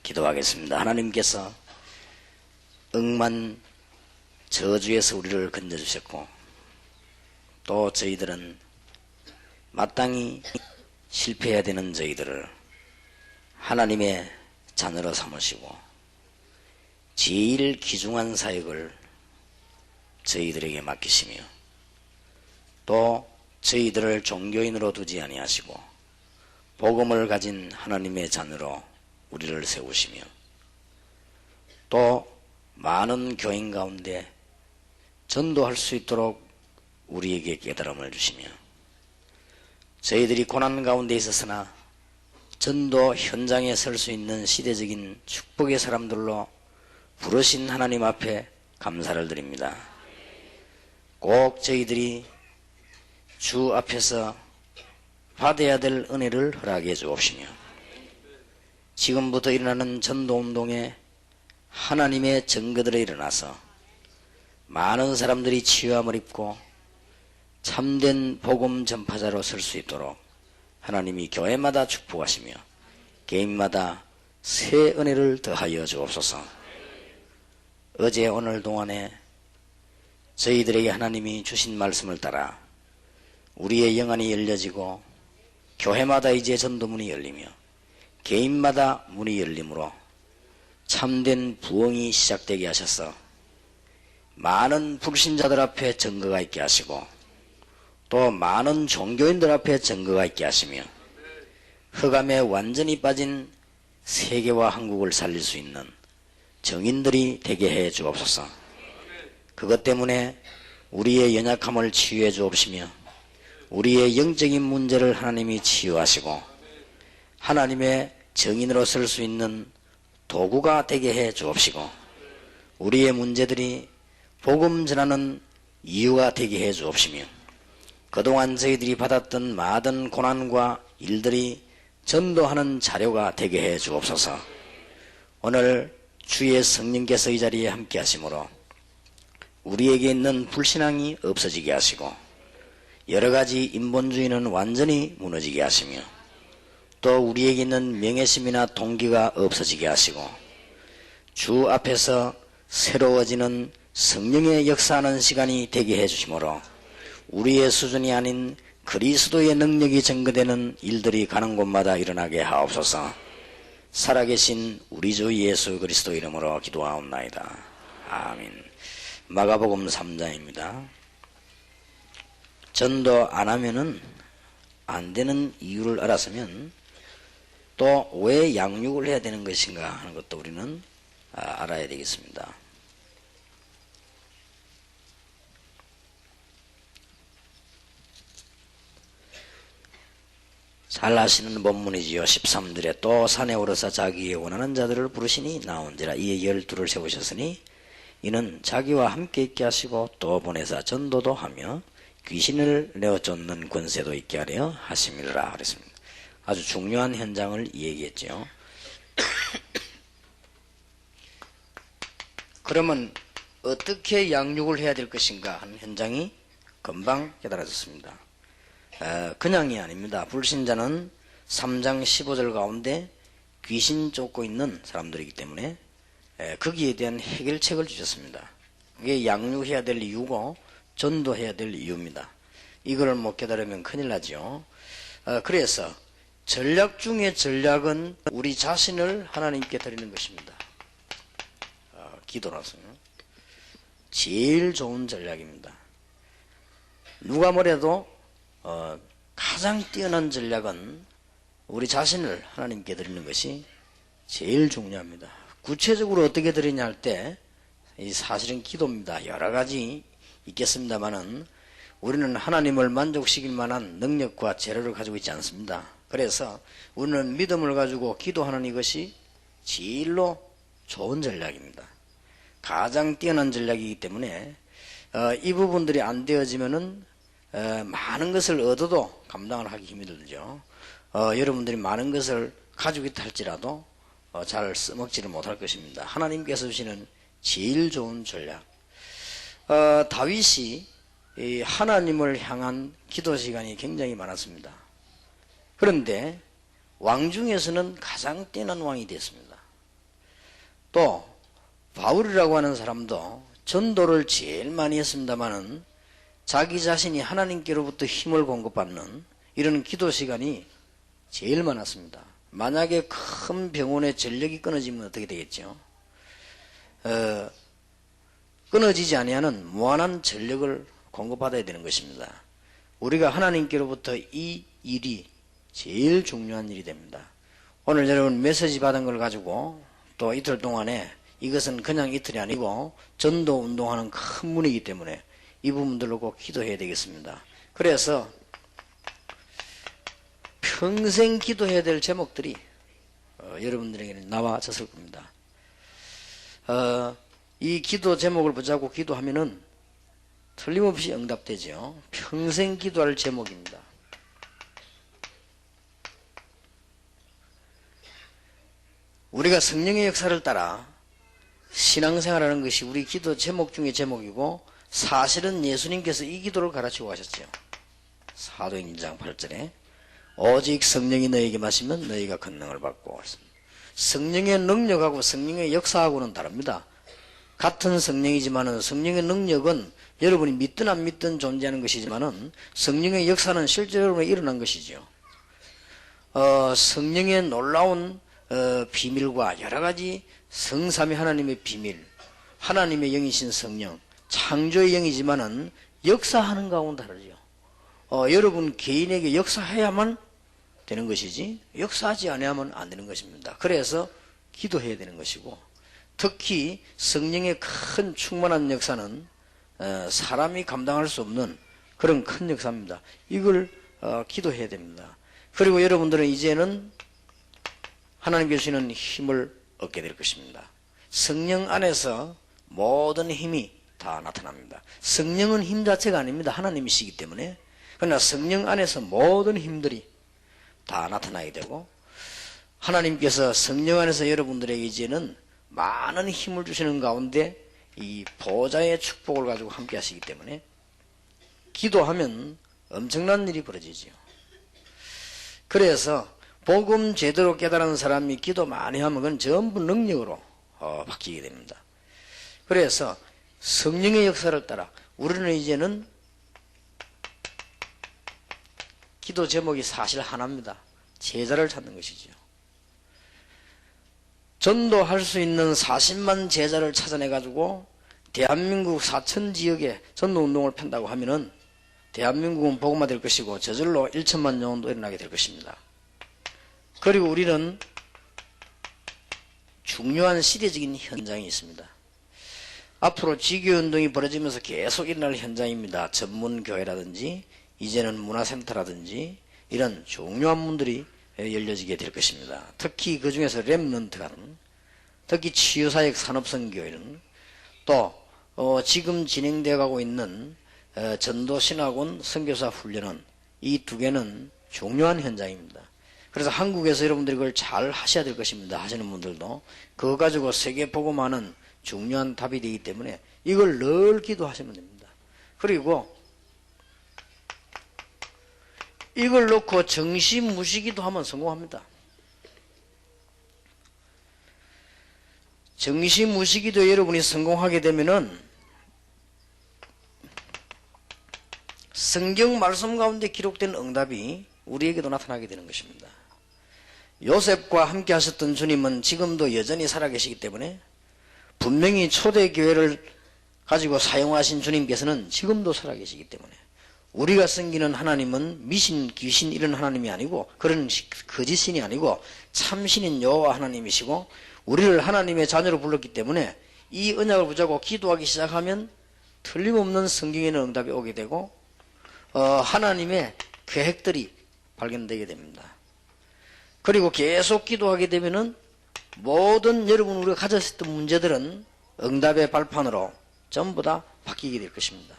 기도하겠습니다. 하나님께서 억만 저주에서 우리를 건져주셨고, 또 저희들은 마땅히 실패해야 되는 저희들을 하나님의 자녀로 삼으시고 제일 귀중한 사역을 저희들에게 맡기시며, 또 저희들을 종교인으로 두지 아니하시고 복음을 가진 하나님의 자녀로 우리를 세우시며, 또 많은 교인 가운데 전도할 수 있도록 우리에게 깨달음을 주시며, 저희들이 고난 가운데 있었으나 전도 현장에 설 수 있는 시대적인 축복의 사람들로 부르신 하나님 앞에 감사를 드립니다. 꼭 저희들이 주 앞에서 받아야 될 은혜를 허락해 주옵시며, 지금부터 일어나는 전도운동에 하나님의 증거들에 일어나서 많은 사람들이 치유함을 입고 참된 복음 전파자로 설 수 있도록 하나님이 교회마다 축복하시며 개인마다 새 은혜를 더하여 주옵소서. 어제 오늘 동안에 저희들에게 하나님이 주신 말씀을 따라 우리의 영안이 열려지고 교회마다 이제 전도문이 열리며 개인마다 문이 열림으로 참된 부흥이 시작되게 하셔서 많은 불신자들 앞에 증거가 있게 하시고, 또 많은 종교인들 앞에 증거가 있게 하시며 흑암에 완전히 빠진 세계와 한국을 살릴 수 있는 정인들이 되게 해 주옵소서. 그것 때문에 우리의 연약함을 치유해 주옵시며 우리의 영적인 문제를 하나님이 치유하시고 하나님의 정인으로 설 수 있는 도구가 되게 해 주옵시고, 우리의 문제들이 복음 전하는 이유가 되게 해 주옵시며, 그동안 저희들이 받았던 많은 고난과 일들이 전도하는 자료가 되게 해 주옵소서. 오늘 주의 성령께서 이 자리에 함께 하심으로 우리에게 있는 불신앙이 없어지게 하시고 여러가지 인본주의는 완전히 무너지게 하시며, 또 우리에게 있는 명예심이나 동기가 없어지게 하시고 주 앞에서 새로워지는 성령의 역사하는 시간이 되게 해 주심으로 우리의 수준이 아닌 그리스도의 능력이 증거되는 일들이 가는 곳마다 일어나게 하옵소서. 살아계신 우리 주 예수 그리스도 이름으로 기도하옵나이다. 아멘. 마가복음 3장입니다. 전도 안 하면은 안 되는 이유를 알았으면 또 왜 양육을 해야 되는 것인가 하는 것도 우리는 알아야 되겠습니다. 잘 아시는 본문이지요. 13절에 또 산에 오르사 자기의 원하는 자들을 부르시니 나온지라. 이에 12를 세우셨으니 이는 자기와 함께 있게 하시고 또 보내사 전도도 하며 귀신을 내어 쫓는 권세도 있게 하려 하심이라 그랬습니다. 아주 중요한 현장을 얘기했죠. 그러면 어떻게 양육을 해야 될 것인가 하는 현장이 금방 깨달아졌습니다. 그냥이 아닙니다. 불신자는 3장 15절 가운데 귀신 쫓고 있는 사람들이기 때문에 거기에 대한 해결책을 주셨습니다. 이게 양육해야 될 이유고 전도해야 될 이유입니다. 이걸 못 깨달으면 큰일 나죠. 그래서 전략 중에 전략은 우리 자신을 하나님께 드리는 것입니다. 기도라서요. 제일 좋은 전략입니다. 누가 뭐래도 가장 뛰어난 전략은 우리 자신을 하나님께 드리는 것이 제일 중요합니다. 구체적으로 어떻게 드리냐 할 때 사실은 기도입니다. 여러 가지 있겠습니다만은 우리는 하나님을 만족시킬 만한 능력과 재료를 가지고 있지 않습니다. 그래서 우리는 믿음을 가지고 기도하는 이것이 제일로 좋은 전략입니다. 가장 뛰어난 전략이기 때문에 이 부분들이 안 되어지면은 많은 것을 얻어도 감당을 하기 힘들죠. 여러분들이 많은 것을 가지고 있다 할지라도 잘 써먹지를 못할 것입니다. 하나님께서 주시는 제일 좋은 전략. 다윗이 하나님을 향한 기도 시간이 굉장히 많았습니다. 그런데 왕 중에서는 가장 뛰어난 왕이 됐습니다. 또 바울이라고 하는 사람도 전도를 제일 많이 했습니다마는 자기 자신이 하나님께로부터 힘을 공급받는 이런 기도 시간이 제일 많았습니다. 만약에 큰 병원의 전력이 끊어지면 어떻게 되겠죠? 끊어지지 아니하는 무한한 전력을 공급받아야 되는 것입니다. 우리가 하나님께로부터 이 일이 제일 중요한 일이 됩니다. 오늘 여러분 메시지 받은 걸 가지고 또 이틀 동안에 이것은 그냥 이틀이 아니고 전도 운동하는 큰 문이기 때문에 이 부분들로 꼭 기도해야 되겠습니다. 그래서 평생 기도해야 될 제목들이 여러분들에게는 나와졌을 겁니다. 이 기도 제목을 붙잡고 기도하면은 틀림없이 응답되죠. 평생 기도할 제목입니다. 우리가 성령의 역사를 따라 신앙생활하는 것이 우리 기도 제목 중의 제목이고, 사실은 예수님께서 이 기도를 가르치고 가셨죠. 사도행전 1장 8절에 오직 성령이 너에게 마시면 너희가 권능을 받고. 성령의 능력하고 성령의 역사하고는 다릅니다. 같은 성령이지만은 성령의 능력은 여러분이 믿든 안 믿든 존재하는 것이지만은 성령의 역사는 실제로 여러분에 일어난 것이죠. 성령의 놀라운 비밀과 여러가지 성삼위 하나님의 비밀, 하나님의 영이신 성령, 창조의 영이지만은 역사하는 가운데 다르죠. 여러분 개인에게 역사해야만 되는 것이지 역사하지 않으면 안 되는 것입니다. 그래서 기도해야 되는 것이고, 특히 성령의 큰 충만한 역사는 사람이 감당할 수 없는 그런 큰 역사입니다. 이걸 기도해야 됩니다. 그리고 여러분들은 이제는 하나님께 주시는 힘을 얻게 될 것입니다. 성령 안에서 모든 힘이 다 나타납니다. 성령은 힘 자체가 아닙니다. 하나님이시기 때문에. 그러나 성령 안에서 모든 힘들이 다 나타나게 되고, 하나님께서 성령 안에서 여러분들에게 이제는 많은 힘을 주시는 가운데 이 보좌의 축복을 가지고 함께 하시기 때문에 기도하면 엄청난 일이 벌어지죠. 그래서 복음 제대로 깨달은 사람이 기도 많이 하면 그건 전부 능력으로 바뀌게 됩니다. 그래서 성령의 역사를 따라 우리는 이제는 기도 제목이 사실 하나입니다. 제자를 찾는 것이죠. 전도할 수 있는 40만 제자를 찾아내가지고 대한민국 4천 지역에 전도운동을 편다고 하면은 대한민국은 복음화 될 것이고 저절로 1천만 영혼도 일어나게 될 것입니다. 그리고 우리는 중요한 시대적인 현장이 있습니다. 앞으로 지교운동이 벌어지면서 계속 일어날 현장입니다. 전문교회라든지 이제는 문화센터라든지 이런 중요한 문들이 열려지게 될 것입니다. 특히 그 중에서 렘넌트가, 특히 치유사역 산업선교회는 또 지금 진행되어 가고 있는 전도신학원 선교사 훈련은 이 두 개는 중요한 현장입니다. 그래서 한국에서 여러분들이 그걸 잘 하셔야 될 것입니다. 하시는 분들도 그거 가지고 세계 복음화는 중요한 답이 되기 때문에 이걸 늘 기도하시면 됩니다. 그리고 이걸 놓고 정시무시기도 하면 성공합니다. 정시무시기도 여러분이 성공하게 되면은 성경 말씀 가운데 기록된 응답이 우리에게도 나타나게 되는 것입니다. 요셉과 함께 하셨던 주님은 지금도 여전히 살아계시기 때문에 분명히 초대교회를 가지고 사용하신 주님께서는 지금도 살아계시기 때문에 우리가 섬기는 하나님은 미신, 귀신 이런 하나님이 아니고 그런 거짓신이 아니고 참신인 여호와 하나님이시고 우리를 하나님의 자녀로 불렀기 때문에 이 언약을 붙잡고 기도하기 시작하면 틀림없는 성경에 있는 응답이 오게 되고 하나님의 계획들이 발견되게 됩니다. 그리고 계속 기도하게 되면은 모든 여러분 우리가 가졌던 문제들은 응답의 발판으로 전부 다 바뀌게 될 것입니다.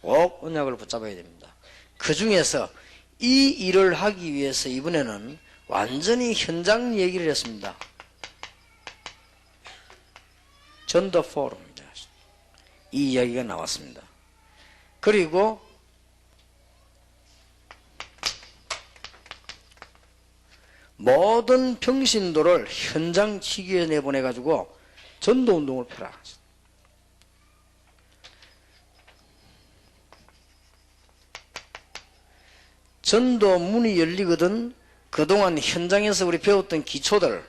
꼭 언약을 붙잡아야 됩니다. 그 중에서 이 일을 하기 위해서 이번에는 완전히 현장 얘기를 했습니다. 전도 포럼입니다. 이 이야기가 나왔습니다. 그리고 모든 평신도를 현장 치기에 내보내가지고 전도운동을 펴라. 전도 문이 열리거든 그동안 현장에서 우리 배웠던 기초들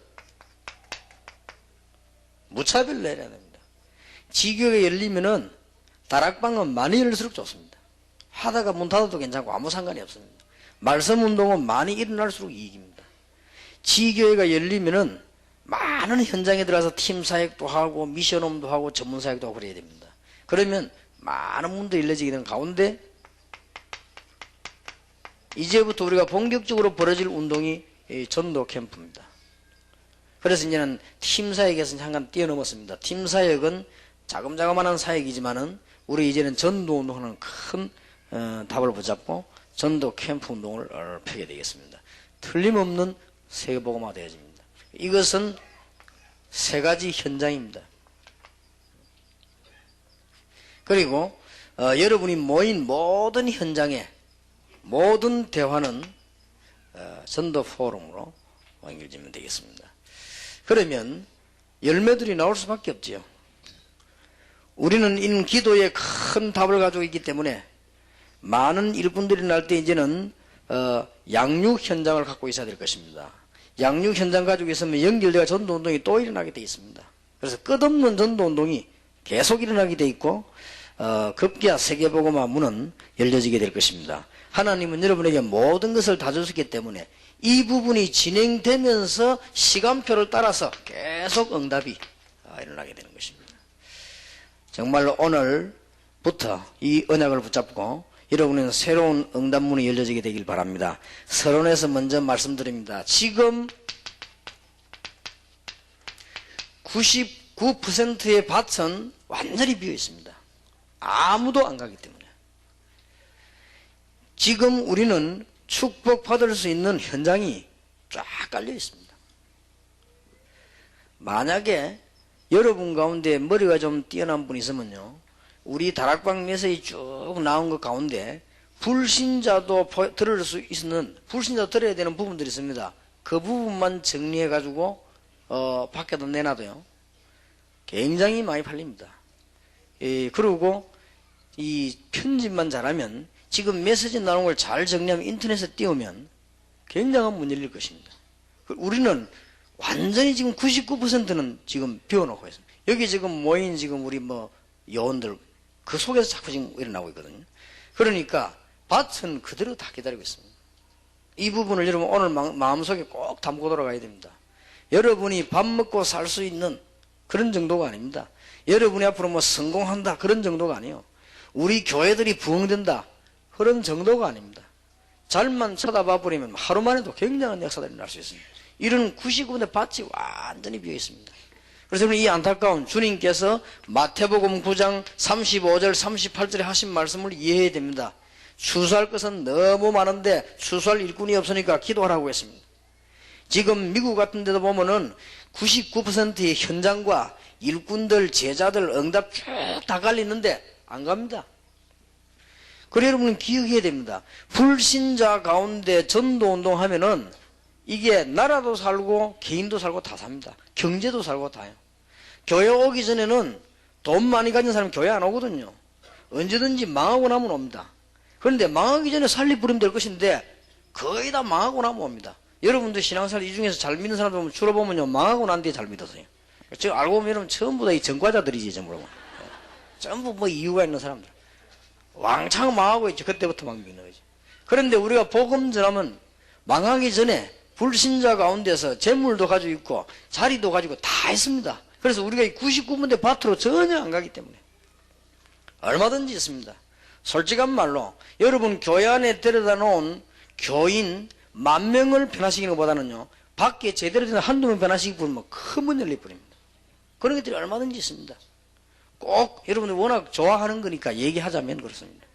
무차별로 해야 됩니다. 지교가 열리면은 다락방은 많이 열릴수록 좋습니다. 하다가 문 닫아도 괜찮고 아무 상관이 없습니다. 말씀운동은 많이 일어날수록 이익입니다. 지교회가 열리면은 많은 현장에 들어가서 팀사역도 하고 미션홈도 하고 전문사역도 하고 그래야 됩니다. 그러면 많은 문도 열려지게 되는 가운데 이제부터 우리가 본격적으로 벌어질 운동이 전도 캠프입니다. 그래서 이제는 팀사역에서 잠깐 뛰어넘었습니다. 팀사역은 자금자금한 사역이지만은 우리 이제는 전도 운동하는 큰 답을 붙잡고 전도 캠프 운동을 펴게 되겠습니다. 틀림없는 세계복음화 되어집니다. 이것은 세 가지 현장입니다. 그리고 여러분이 모인 모든 현장에 모든 대화는 전도 포럼으로 연결되면 되겠습니다. 그러면 열매들이 나올 수밖에 없지요. 우리는 이 기도에 큰 답을 가지고 있기 때문에 많은 일꾼들이 날 때 이제는 양육 현장을 갖고 있어야 될 것입니다. 양육 현장 가지고 있으면 연결되어 전도운동이 또 일어나게 되어 있습니다. 그래서 끝없는 전도운동이 계속 일어나게 되어 있고 급기야 세계복음화 문은 열려지게 될 것입니다. 하나님은 여러분에게 모든 것을 다 주셨기 때문에 이 부분이 진행되면서 시간표를 따라서 계속 응답이 일어나게 되는 것입니다. 정말로 오늘부터 이 언약을 붙잡고 여러분은 새로운 응답문이 열려지게 되길 바랍니다. 서론에서 먼저 말씀드립니다. 지금 99%의 밭은 완전히 비어 있습니다. 아무도 안 가기 때문에. 지금 우리는 축복받을 수 있는 현장이 쫙 깔려 있습니다. 만약에 여러분 가운데 머리가 좀 뛰어난 분이 있으면요, 우리 다락방 메시지 쭉 나온 것 가운데 불신자도 들을 수 있는, 불신자도 들어야 되는 부분들이 있습니다. 그 부분만 정리해 가지고 밖에다 내놔도요 굉장히 많이 팔립니다. 그리고 이 편집만 잘하면 지금 메시지 나오는 걸 잘 정리하면 인터넷에 띄우면 굉장한 문이 열릴 것입니다. 우리는 완전히 지금 99%는 지금 비워놓고 있습니다. 여기 지금 모인 지금 우리 요원들 그 속에서 자꾸 지금 일어나고 있거든요. 그러니까 밭은 그대로 다 기다리고 있습니다. 이 부분을 여러분 오늘 마음속에 꼭 담고 돌아가야 됩니다. 여러분이 밥 먹고 살 수 있는 그런 정도가 아닙니다. 여러분이 앞으로 성공한다 그런 정도가 아니에요. 우리 교회들이 부흥된다 그런 정도가 아닙니다. 잘만 쳐다봐 버리면 하루 만에도 굉장한 역사들이 날 수 있습니다. 이런 99분의 밭이 완전히 비어 있습니다. 그래서 이 안타까운 주님께서 마태복음 9장 35절 38절에 하신 말씀을 이해해야 됩니다. 추수할 것은 너무 많은데 추수할 일꾼이 없으니까 기도하라고 했습니다. 지금 미국 같은 데도 보면은 99%의 현장과 일꾼들, 제자들, 응답 쭉 다 깔리는데 안 갑니다. 그래 여러분은 기억해야 됩니다. 불신자 가운데 전도운동 하면은 이게 나라도 살고 개인도 살고 다 삽니다. 경제도 살고 다요. 교회 오기 전에는 돈 많이 가진 사람은 교회 안 오거든요. 언제든지 망하고 나면 옵니다. 그런데 망하기 전에 살리 부리면 될 것인데 거의 다 망하고 나면 옵니다. 여러분들 신앙생활 이 중에서 잘 믿는 사람들 보면 주로 보면요 망하고 난 뒤에 잘 믿었어요. 지금 알고 보면 여러분 전부 다 이 전과자들이지 전부. 전부 이유가 있는 사람들. 왕창 망하고 있죠. 그때부터 막 믿는 거지. 그런데 우리가 복음 전하면 망하기 전에 불신자 가운데서 재물도 가지고 있고 자리도 가지고 다 있습니다. 그래서 우리가 이 99분대 밭으로 전혀 안 가기 때문에 얼마든지 있습니다. 솔직한 말로 여러분 교회 안에 데려다 놓은 교인 10,000명을 변화시키는 것보다는요 밖에 제대로 된 한두 명 변화시키고 보면 큰 문 열릴 뿐입니다. 그런 것들이 얼마든지 있습니다. 꼭 여러분들 워낙 좋아하는 거니까 얘기하자면 그렇습니다.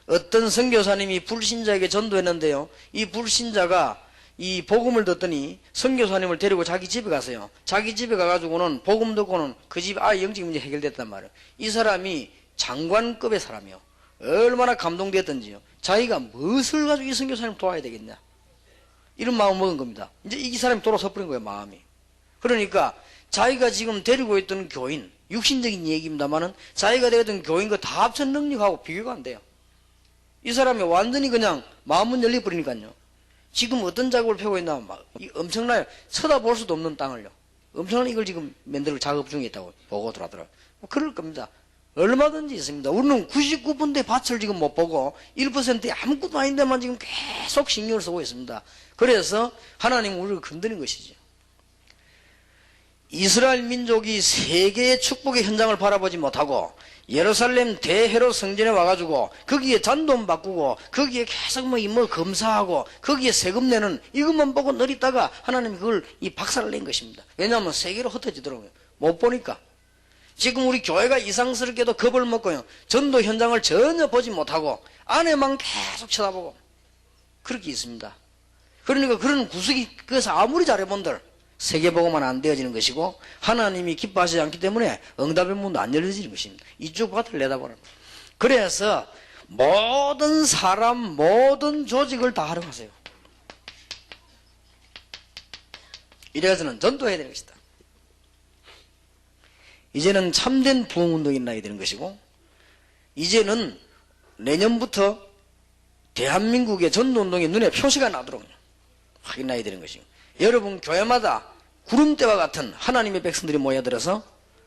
어떤 선교사님이 불신자에게 전도했는데요, 이 불신자가 이 복음을 듣더니 선교사님을 데리고 자기 집에 가세요. 자기 집에 가가지고는 복음 듣고는 그 집 아예 영적 문제 해결됐단 말이에요. 이 사람이 장관급의 사람이요. 얼마나 감동되었던지요. 자기가 무엇을 가지고 이 선교사님을 도와야 되겠냐 이런 마음 먹은 겁니다. 이제 이 사람이 돌아서 버린 거예요. 마음이. 그러니까 자기가 지금 데리고 있던 교인, 육신적인 얘기입니다만은 자기가 데리던 교인과 다 합친 능력하고 비교가 안 돼요. 이 사람이 완전히 그냥 마음은 열려버리니까요. 지금 어떤 작업을 펴고 있나 막 엄청나요. 쳐다볼 수도 없는 땅을요. 엄청난 이걸 지금 만들 작업 중에 있다고 보고들 하더라고요. 그럴 겁니다. 얼마든지 있습니다. 우리는 99%의 밭을 지금 못 보고 1%의 아무것도 아닌데만 지금 계속 신경을 쓰고 있습니다. 그래서 하나님은 우리를 건드린 것이죠. 이스라엘 민족이 세계의 축복의 현장을 바라보지 못하고 예루살렘 대헤롯 성전에 와가지고 거기에 잔돈 바꾸고 거기에 계속 뭐 검사하고 거기에 세금 내는 이것만 보고 늘 있다가 하나님이 그걸 이 박살을 낸 것입니다. 왜냐하면 세계로 흩어지더라고요. 못 보니까. 지금 우리 교회가 이상스럽게도 겁을 먹고요. 전도 현장을 전혀 보지 못하고 안에만 계속 쳐다보고 그렇게 있습니다. 그러니까 그런 구석이 그래서 아무리 잘해본들 세계보고만 안 되어지는 것이고 하나님이 기뻐하지 않기 때문에 응답의 문도 안 열려지는 것입니다. 이쪽 밭을 내다보는 거예요. 그래서 모든 사람 모든 조직을 다 활용하세요. 이래서는 전도해야 되는 것이다. 이제는 참된 부흥운동이 일어나야 되는 것이고 이제는 내년부터 대한민국의 전도운동의 눈에 표시가 나도록 확인해야 되는 것이고 여러분 교회마다 구름대와 같은 하나님의 백성들이 모여들어서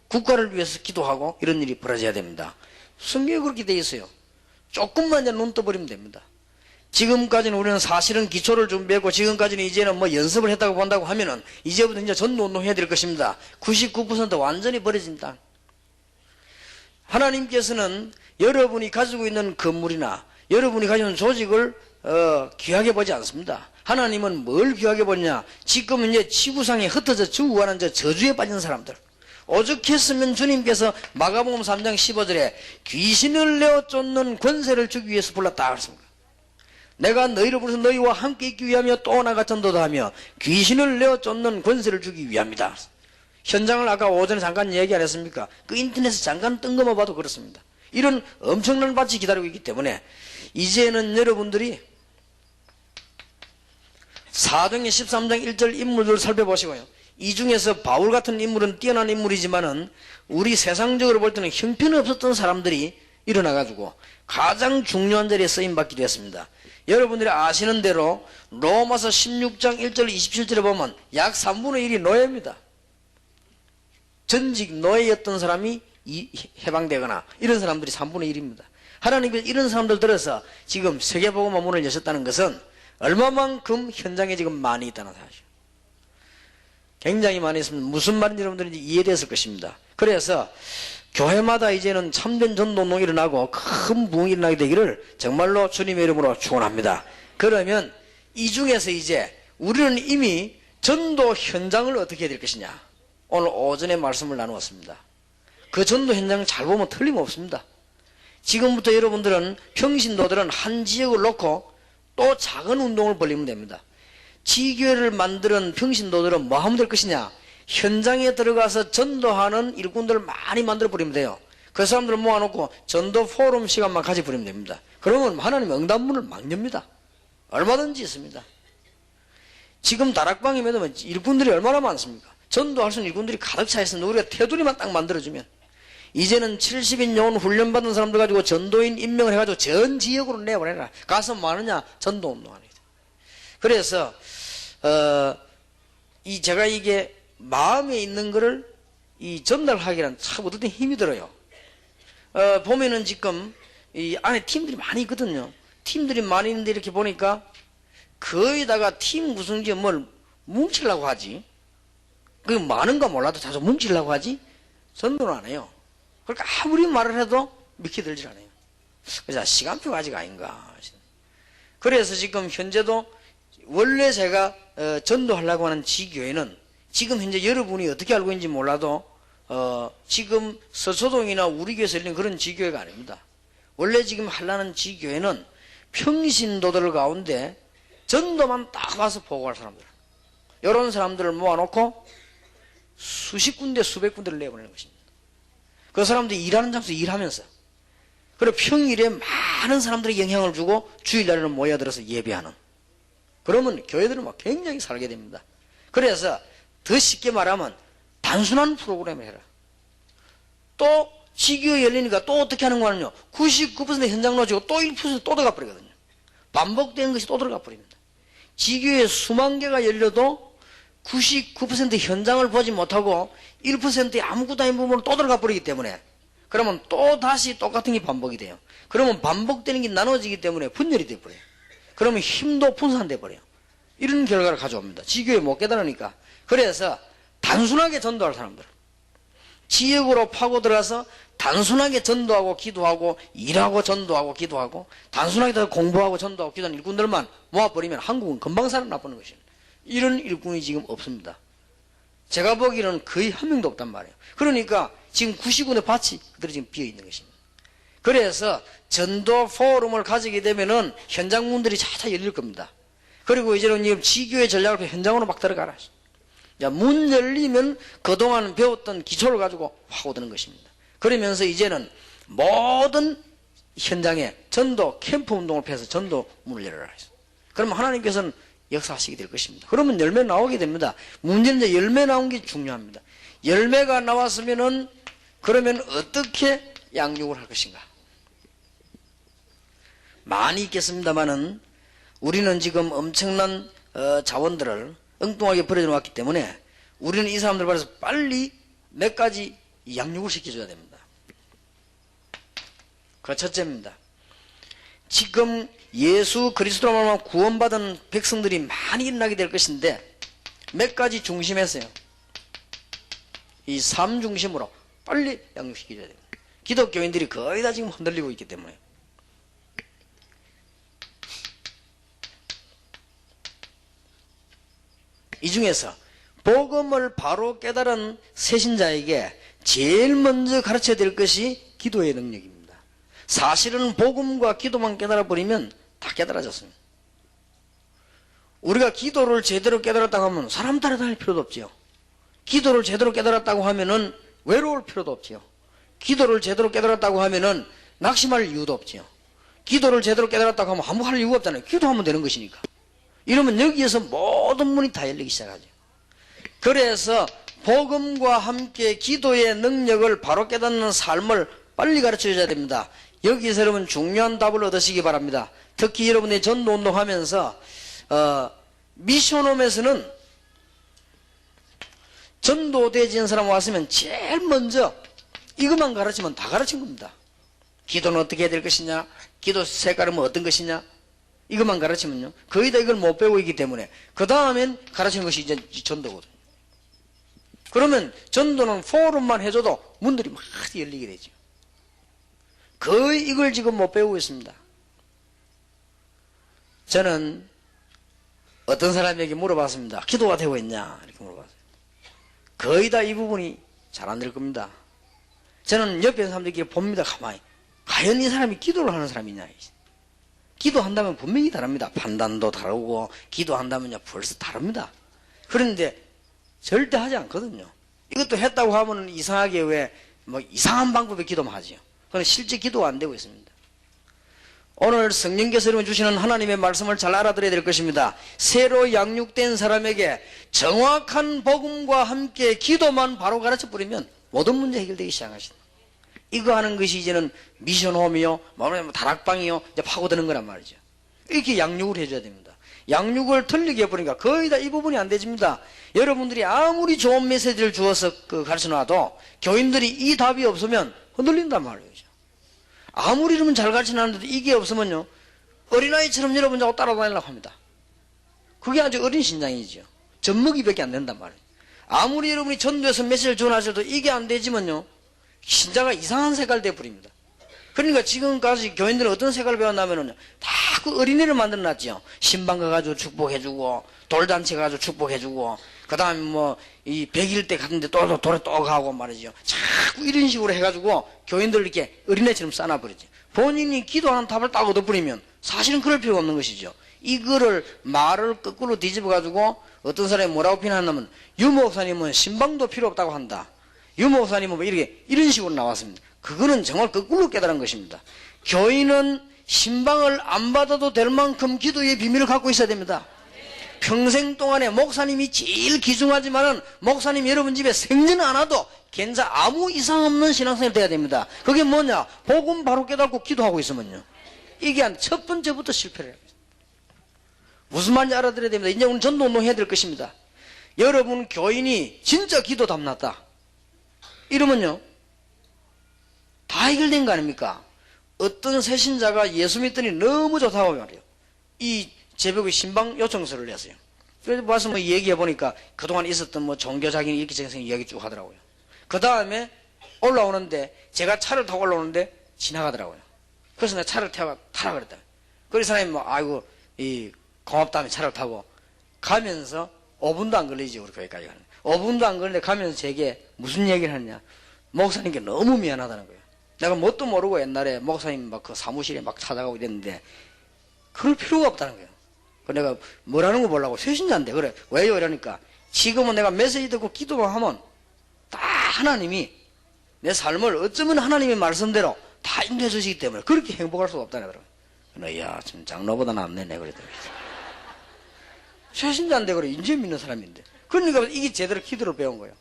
국가를 위해서 기도하고 이런 일이 벌어져야 됩니다. 성경에 그렇게 되어 있어요. 조금만 이제 눈 떠버리면 됩니다. 지금까지는 우리는 사실은 기초를 준비했고 지금까지는 이제는 뭐 연습을 했다고 본다고 하면은 이제부터 이제 전도운동 해야 될 것입니다. 99% 완전히 버려진다. 하나님께서는 여러분이 가지고 있는 건물이나 여러분이 가지고 있는 조직을 귀하게 보지 않습니다. 하나님은 뭘 귀하게 보냐? 지금 이제 지구상에 흩어져 죽어가는 저주에 빠진 사람들. 오죽했으면 주님께서 마가복음 3장 15절에 귀신을 내어 쫓는 권세를 주기 위해서 불렀다 그랬습니다. 내가 너희를 불러서 너희와 함께 있기 위하며 또 나가 전도도 하며 귀신을 내어 쫓는 권세를 주기 위함이다. 현장을 아까 오전에 잠깐 얘기 안 했습니까? 그 인터넷에 잠깐 뜬 것만 봐도 그렇습니다. 이런 엄청난 밭이 기다리고 있기 때문에 이제는 여러분들이 사도행전 13장 1절 인물들을 살펴보시고요. 이 중에서 바울 같은 인물은 뛰어난 인물이지만은 우리 세상적으로 볼 때는 형편없었던 사람들이 일어나가지고 가장 중요한 자리에 쓰임받기도 했습니다. 여러분들이 아시는 대로 로마서 16장 1절 27절에 보면 약 3분의 1이 노예입니다. 전직 노예였던 사람이 해방되거나 이런 사람들이 3분의 1입니다. 하나님께서 이런 사람들 들어서 지금 세계복음화 문을 여셨다는 것은 얼마만큼 현장에 지금 많이 있다는 사실. 굉장히 많이 있습니다. 무슨 말인지 여러분들이 이해됐을 것입니다. 그래서 교회마다 이제는 참된 전도운동이 일어나고 큰 부흥이 일어나게 되기를 정말로 주님의 이름으로 축원합니다. 그러면 이 중에서 이제 우리는 이미 전도 현장을 어떻게 해야 될 것이냐. 오늘 오전에 말씀을 나누었습니다. 그 전도 현장 잘 보면 틀림없습니다. 지금부터 여러분들은 평신도들은 한 지역을 놓고 또 작은 운동을 벌리면 됩니다. 지교회를 만드는 평신도들은 뭐 하면 될 것이냐. 현장에 들어가서 전도하는 일꾼들을 많이 만들어 버리면 돼요. 그 사람들을 모아놓고 전도 포럼 시간만 가져버리면 됩니다. 그러면 하나님 응답문을 막 엽니다. 얼마든지 있습니다. 지금 다락방에 매면 일꾼들이 얼마나 많습니까? 전도할 수 있는 일꾼들이 가득 차 있습니다. 우리가 테두리만 딱 만들어주면 이제는 70인 영혼 훈련받은 사람들 가지고 전도인 임명을 해가지고 전 지역으로 내보내라. 가서 뭐 하느냐? 전도운동하는 거죠. 그래서 제가 이게 마음에 있는 거를 이 전달하기란 참 어떤 때 힘이 들어요. 보면은 지금 이 안에 팀들이 많이 있거든요. 팀들이 많이 있는데 이렇게 보니까 거의다가 팀 구성지에 뭘 뭉치려고 하지. 그 많은가 몰라도 자주 뭉치려고 하지. 전도는 안 해요. 그러니까 아무리 말을 해도 믿기들질 않아요. 그래서 시간표가 아직 아닌가. 그래서 지금 현재도 원래 제가 전도하려고 하는 지교회는 지금 현재 여러분이 어떻게 알고 있는지 몰라도 지금 서초동이나 우리 교회에서 열린 그런 지교회가 아닙니다. 원래 지금 하려는 지교회는 평신도들 가운데 전도만 딱 와서 보고할 사람들, 이런 사람들을 모아놓고 수십 군데 수백 군데를 내보내는 것입니다. 그 사람들이 일하는 장소에 일하면서, 그리고 평일에 많은 사람들에게 영향을 주고 주일날에는 모여들어서 예배하는, 그러면 교회들은 막 굉장히 살게 됩니다. 그래서 더 쉽게 말하면 단순한 프로그램을 해라. 또 지교에 열리니까 또 어떻게 하는 거는요, 99% 현장 놓치고 또 1% 또 들어가 버리거든요. 반복되는 것이 또 들어가 버립니다. 지교에 수만 개가 열려도 99% 현장을 보지 못하고 1%의 아무것도 아닌 부분으로 또 들어가 버리기 때문에, 그러면 또 다시 똑같은 게 반복이 돼요. 그러면 반복되는 게 나눠지기 때문에 분열이 돼버려요. 그러면 힘도 분산돼 버려요. 이런 결과를 가져옵니다. 지교에 못 깨달으니까. 그래서 단순하게 전도할 사람들, 지역으로 파고 들어가서 단순하게 전도하고 기도하고 일하고 전도하고 기도하고 단순하게 더 공부하고 전도하고 기도하는 일꾼들만 모아버리면 한국은 금방 살아나버리는 것입니다. 이런 일꾼이 지금 없습니다. 제가 보기에는 거의 한 명도 없단 말이에요. 그러니까 지금 99군의 밭이 그대로 지금 비어있는 것입니다. 그래서 전도 포럼을 가지게 되면은 현장 문들이 차차 열릴 겁니다. 그리고 이제는 지금 지교의 전략을 현장으로 막 들어가라. 문 열리면 그동안 배웠던 기초를 가지고 파고드는 것입니다. 그러면서 이제는 모든 현장에 전도 캠프 운동을 펴서 전도 문을 열어라. 그러면 하나님께서는 역사하시게 될 것입니다. 그러면 열매 나오게 됩니다. 문제는 이제 열매 나온 게 중요합니다. 열매가 나왔으면은 그러면 어떻게 양육을 할 것인가? 많이 있겠습니다만은 우리는 지금 엄청난 자원들을 엉뚱하게 버려져 왔기 때문에 우리는 이 사람들 바라서 빨리 몇 가지 양육을 시켜줘야 됩니다. 그 첫째입니다. 지금 예수 그리스도로 말하면 구원받은 백성들이 많이 일어나게 될 것인데 몇 가지 중심에서요, 이 삶 중심으로 빨리 양육시켜줘야 됩니다. 기독교인들이 거의 다 지금 흔들리고 있기 때문에. 이 중에서 복음을 바로 깨달은 새신자에게 제일 먼저 가르쳐야 될 것이 기도의 능력입니다. 사실은 복음과 기도만 깨달아버리면 다 깨달아졌습니다. 우리가 기도를 제대로 깨달았다고 하면 사람 따라다닐 필요도 없지요. 기도를 제대로 깨달았다고 하면은 외로울 필요도 없지요. 기도를 제대로 깨달았다고 하면은 낙심할 이유도 없지요. 기도를 제대로 깨달았다고 하면 아무 할 이유가 없잖아요. 기도하면 되는 것이니까. 이러면 여기에서 모든 문이 다 열리기 시작하죠. 그래서 복음과 함께 기도의 능력을 바로 깨닫는 삶을 빨리 가르쳐줘야 됩니다. 여기서 여러분 중요한 답을 얻으시기 바랍니다. 특히 여러분이 전도운동하면서 미션홈에서는 전도되지 않은 사람 왔으면 제일 먼저 이것만 가르치면 다 가르친 겁니다. 기도는 어떻게 해야 될 것이냐, 기도 색깔은 어떤 것이냐, 이것만 가르치면요 거의 다 이걸 못 배우고 있기 때문에 그 다음엔 가르치는 것이 이제 전도거든요. 그러면 전도는 포럼만 해줘도 문들이 막 열리게 되죠. 거의 이걸 지금 못 배우고 있습니다. 저는 어떤 사람에게 물어봤습니다. 기도가 되고 있냐 이렇게 물어봤어요. 거의 다 이 부분이 잘 안 될 겁니다. 저는 옆에 있는 사람들끼리 봅니다. 가만히 과연 이 사람이 기도를 하는 사람이냐. 기도한다면 분명히 다릅니다. 판단도 다르고 기도한다면요 벌써 다릅니다. 그런데 절대 하지 않거든요. 이것도 했다고 하면 이상하게 왜 뭐 이상한 방법의 기도만 하지요. 그건 실제 기도가 안 되고 있습니다. 오늘 성령께서 여러분 주시는 하나님의 말씀을 잘 알아들어야 될 것입니다. 새로 양육된 사람에게 정확한 복음과 함께 기도만 바로 가르쳐 버리면 모든 문제 해결되기 시작하십니다. 이거 하는 것이 이제는 미션홈이요, 다락방이요, 이제 파고드는 거란 말이죠. 이렇게 양육을 해줘야 됩니다. 양육을 틀리게 해버리니까 거의 다 이 부분이 안 되집니다. 여러분들이 아무리 좋은 메시지를 주어서 가르쳐 놔도 교인들이 이 답이 없으면 흔들린단 말이죠. 아무리 이러면 잘 가르쳐 놨는데도 이게 없으면요 어린아이처럼 여러분하고 따라다니려고 합니다. 그게 아주 어린 신장이죠. 젖먹이밖에 안 된단 말이에요. 아무리 여러분이 전도에서 메시지를 전하셔도 이게 안 되지만요 신자가 이상한 색깔 돼버립니다. 그러니까 지금까지 교인들은 어떤 색깔을 배웠냐면요 다 그 어린애를 만들어놨죠. 신방 가가지고 축복해주고 돌잔치 가가지고 축복해주고 그 다음에 뭐 이 100일 때 갔는데 또 돌에 또 가고 말이죠. 자꾸 이런 식으로 해가지고 교인들 이렇게 어린애처럼 싸놔버리죠. 본인이 기도하는 답을 딱 얻어버리면 사실은 그럴 필요가 없는 것이죠. 이거를 말을 거꾸로 뒤집어가지고 어떤 사람이 뭐라고 비난하냐면 유목사님은 신방도 필요 없다고 한다. 유목사님은 뭐 이렇게 이런 식으로 나왔습니다. 그거는 정말 거꾸로 깨달은 것입니다. 교인은 신방을 안 받아도 될 만큼 기도의 비밀을 갖고 있어야 됩니다. 평생 동안에 목사님이 제일 귀중하지만은 목사님 여러분 집에 생전 안 와도 괜찮아 아무 이상 없는 신앙생활 돼야 됩니다. 그게 뭐냐? 복음 바로 깨닫고 기도하고 있으면요. 이게 한 첫 번째부터 실패를 해요. 무슨 말인지 알아들어야 됩니다. 이제 오늘 전도운동 해야 될 것입니다. 여러분 교인이 진짜 기도 담났다 이러면요 다 해결된 거 아닙니까? 어떤 새신자가 예수 믿더니 너무 좋다고 말이에요. 이 제복의 신방 요청서를 냈어요. 그래서 와서 뭐 얘기해 보니까 그동안 있었던 뭐 종교적인 이렇게 생생 이야기 쭉 하더라고요. 그 다음에 올라오는데 제가 차를 타고 올라오는데 지나가더라고요. 그래서 내가 차를 타라 그랬다. 그래서 사람이 뭐 아이고 이 고맙다며 차를 타고 가면서 5분도 안 걸리지 우리 거기까지 가는. 5분도 안 걸리는데 가면서 제게 무슨 얘기를 하느냐. 목사님께 너무 미안하다는 거예요. 내가 뭣도 모르고 옛날에 목사님 막 그 사무실에 막 찾아가고 이랬는데 그럴 필요가 없다는 거예요. 내가 뭐라는 거 보려고 새신자인데 그래 왜요 이러니까 지금은 내가 메시지 듣고 기도만 하면 다 하나님이 내 삶을 어쩌면 하나님의 말씀대로 다 인도해 주시기 때문에 그렇게 행복할 수가 없다는 거예요. 야, 좀 장로보다 낫네 내 그랬더니 새신자인데 그래 인제 믿는 사람인데 그러니까 이게 제대로 기도를 배운 거예요.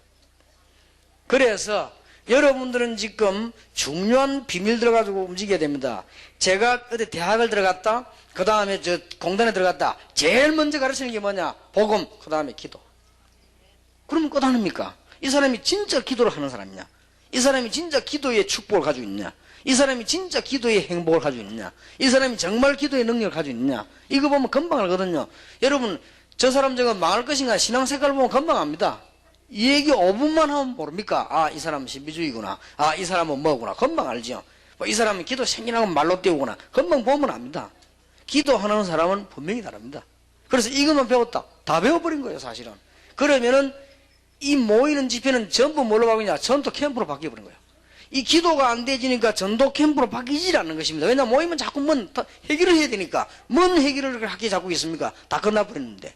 그래서 여러분들은 지금 중요한 비밀 들어가지고 움직여야 됩니다. 제가 어디 대학을 들어갔다 그 다음에 저 공단에 들어갔다 제일 먼저 가르치는 게 뭐냐? 복음 그 다음에 기도. 그러면 끝아닙니까? 이 사람이 진짜 기도를 하는 사람이냐? 이 사람이 진짜 기도의 축복을 가지고 있냐? 이 사람이 진짜 기도의 행복을 가지고 있냐? 이 사람이 정말 기도의 능력을 가지고 있냐? 이거 보면 금방 알거든요. 여러분 저 사람 저거 망할 것인가 신앙 색깔 보면 금방 압니다. 이 얘기 5분만 하면 모릅니까? 아, 이 사람은 신비주의구나. 아, 이 사람은 뭐구나. 금방 알죠. 뭐 이 사람은 기도 생긴하고 말로 띄우구나. 금방 보면 압니다. 기도하는 사람은 분명히 다릅니다. 그래서 이것만 배웠다. 다 배워버린 거예요, 사실은. 그러면은 이 모이는 집회는 전부 뭘로 바뀌냐? 있냐? 전도 캠프로 바뀌어버린 거예요. 이 기도가 안 되지니까 전도 캠프로 바뀌질 않는 것입니다. 왜냐하면 모이면 자꾸 뭔 해결을 해야 되니까. 뭔 해결을 하기 자꾸 있습니까? 다 끝나버렸는데.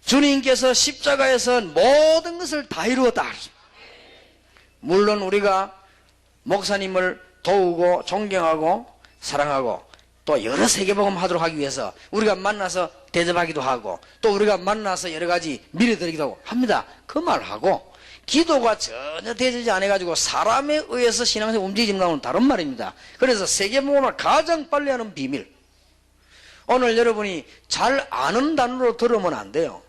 주님께서 십자가에서 모든 것을 다 이루었다. 물론 우리가 목사님을 도우고 존경하고 사랑하고 또 여러 세계복음 하도록 하기 위해서 우리가 만나서 대접하기도 하고 또 우리가 만나서 여러 가지 밀어드리기도 하고 합니다. 그 말하고 기도가 전혀 되지 않아가지고 사람에 의해서 신앙생활 움직이는 것은 다른 말입니다. 그래서 세계복음을 가장 빨리 하는 비밀. 오늘 여러분이 잘 아는 단어로 들으면 안 돼요.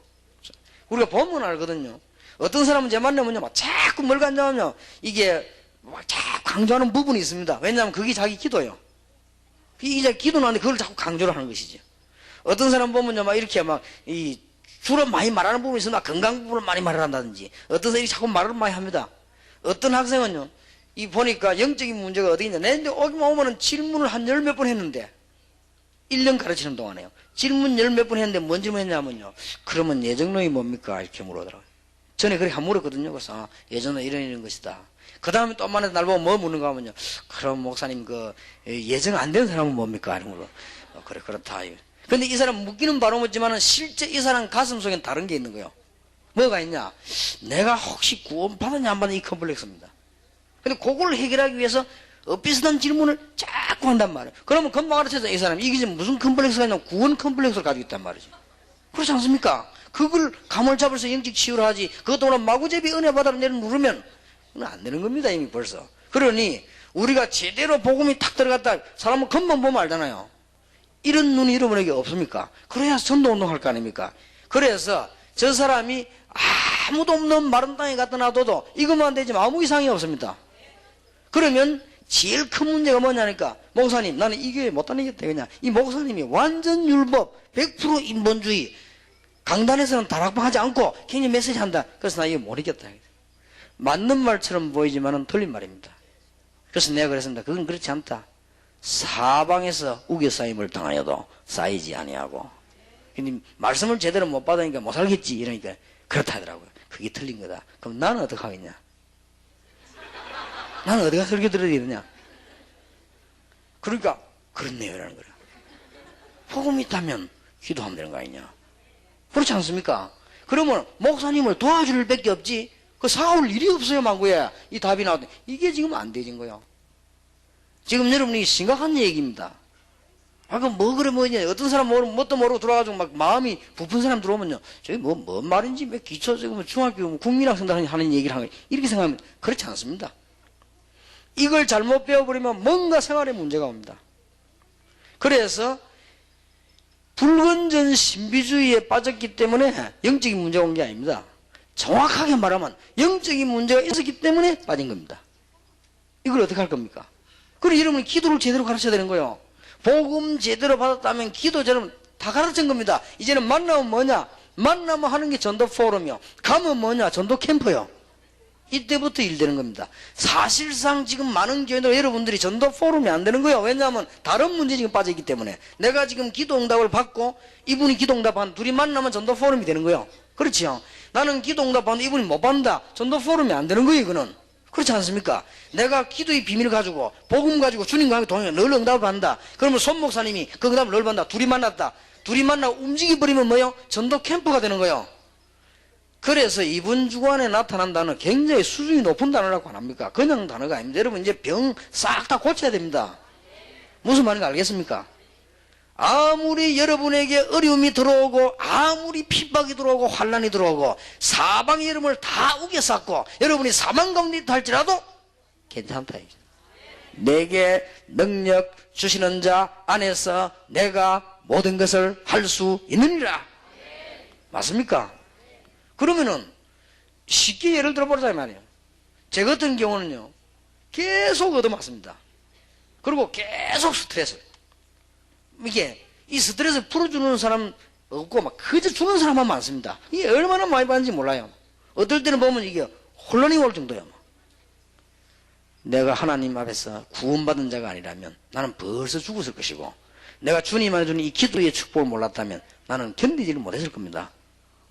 우리가 보면 알거든요. 어떤 사람은 제 만나면요, 막 자꾸 뭘 간다면요, 이게 막 자꾸 강조하는 부분이 있습니다. 왜냐하면 그게 자기 기도예요. 이제 기도는 하는데 그걸 자꾸 강조를 하는 것이죠. 어떤 사람 보면요, 막 이렇게 막 주로 많이 말하는 부분이 있으나 건강 부분을 많이 말을 한다든지, 어떤 사람이 자꾸 말을 많이 합니다. 어떤 학생은요, 이 보니까 영적인 문제가 어디 있냐. 내한테 오기만 오면은 질문을 한 10몇 번 했는데, 1년 가르치는 동안에요. 질문 10몇 번 했는데 뭔 질문했냐면요. 그러면 예정론이 뭡니까? 이렇게 물어보더라고요. 전에 그렇게 한 물었거든요. 그래서 아, 예정론 이런 것이다. 그 다음에 또 만나서 날 보고 뭐 묻는가 하면요. 그럼 목사님 그 예정 안 된 사람은 뭡니까? 이런 걸로. 그래 그렇다. 근데 이 사람 묻기는 바로 묻지만은 실제 이 사람 가슴 속엔 다른 게 있는 거예요. 뭐가 있냐? 내가 혹시 구원 받았냐 안 받았냐 이 컴플렉스입니다. 근데 그걸 해결하기 위해서 비슷한 질문을 자꾸 한단 말이에요. 그러면 금방 알아채서 이 사람이 이게 지금 무슨 컴플렉스가 있냐 구원 컴플렉스를 가지고 있단 말이죠. 그렇지 않습니까? 그걸 감을 잡아서 영적 치유를 하지 그것도 마구제비 은혜 받아를 누르면 그건 안 되는 겁니다. 이미 벌써. 그러니 우리가 제대로 복음이 탁 들어갔다 사람은 금방 보면 알잖아요. 이런 눈이 여러분에게 없습니까? 그래야 전도운동 할 거 아닙니까? 그래서 저 사람이 아무도 없는 마른 땅에 갖다 놔둬도 이것만 되지만 아무 이상이 없습니다. 그러면 제일 큰 문제가 뭐냐니까 목사님 나는 이 교회 못 다니겠다. 그냥 이 목사님이 완전 율법 100% 인본주의 강단에서는 다락방하지 않고 굉장히 메시지 한다. 그래서 나 이거 모르겠다. 맞는 말처럼 보이지만은 틀린 말입니다. 그래서 내가 그랬습니다. 그건 그렇지 않다. 사방에서 우겨싸임을 당하여도 쌓이지 아니하고 근데 말씀을 제대로 못 받으니까 못 살겠지 이러니까 그렇다 하더라고요. 그게 틀린 거다. 그럼 나는 어떻게 하겠냐? 나는 어디가 설교 들어야 되느냐? 그러니까 그렇네요 라는 거예요. 복음이 있다면 기도하면 되는 거 아니냐? 그렇지 않습니까? 그러면 목사님을 도와줄 밖에 없지 그 사올 일이 없어요. 망구야 이 답이 나왔더니 이게 지금 안 되진 거예요. 지금 여러분이 심각한 얘기입니다. 아, 그 뭐 그래 뭐냐. 어떤 사람 뭣도 모르고 들어와가지고 막 마음이 부푼 사람 들어오면요. 저기 뭔 말인지 몇 기초, 뭐 중학교 뭐 국민학생들 하는 얘기를 하는 이렇게 생각하면 그렇지 않습니다. 이걸 잘못 배워버리면 뭔가 생활에 문제가 옵니다. 그래서 불건전 신비주의에 빠졌기 때문에 영적인 문제가 온 게 아닙니다. 정확하게 말하면 영적인 문제가 있었기 때문에 빠진 겁니다. 이걸 어떻게 할 겁니까? 그리고 여러분이 기도를 제대로 가르쳐야 되는 거예요. 복음 제대로 받았다면 기도 제대로 다 가르친 겁니다. 이제는 만나면 뭐냐? 만나면 하는 게 전도 포럼이요. 가면 뭐냐? 전도 캠프요. 이때부터 일 되는 겁니다. 사실상 지금 많은 교회들 여러분들이 전도 포럼이 안 되는 거예요. 왜냐하면 다른 문제에 지금 빠져 있기 때문에. 내가 지금 기도 응답을 받고 이분이 기도 응답한 둘이 만나면 전도 포럼이 되는 거예요. 그렇지요. 나는 기도 응답 받는데 이분이 못 받는다. 전도 포럼이 안 되는 거예요. 이거는. 그렇지 않습니까? 내가 기도의 비밀을 가지고 복음 가지고 주님과 함께 동행해 늘 응답을 받는다. 그러면 손 목사님이 그 응답을 늘 받는다. 둘이 만났다. 둘이 만나고 움직여버리면 뭐요? 전도 캠프가 되는 거예요. 그래서 이번 주간에 나타난 단어 굉장히 수준이 높은 단어라고 안 합니까? 그냥 단어가 아닙니다. 여러분 이제 병 싹 다 고쳐야 됩니다. 무슨 말인지 알겠습니까? 아무리 여러분에게 어려움이 들어오고 아무리 핍박이 들어오고 환난이 들어오고 사방이 여러분을 다 우겨쌌고 여러분이 사망 가운데 있다 할지라도 괜찮다. 내게 능력 주시는 자 안에서 내가 모든 것을 할 수 있느니라. 맞습니까? 그러면은 쉽게 예를 들어보자 이 말이에요. 제 같은 경우는요 계속 얻어맞습니다. 그리고 계속 스트레스. 이게 이 스트레스 풀어주는 사람 없고 막 그저 주는 사람만 많습니다. 이게 얼마나 많이 받는지 몰라요. 어떨 때는 보면 이게 혼란이 올 정도야. 내가 하나님 앞에서 구원받은 자가 아니라면 나는 벌써 죽었을 것이고 내가 주님 안에 주는 이 기도의 축복을 몰랐다면 나는 견디지를 못했을 겁니다.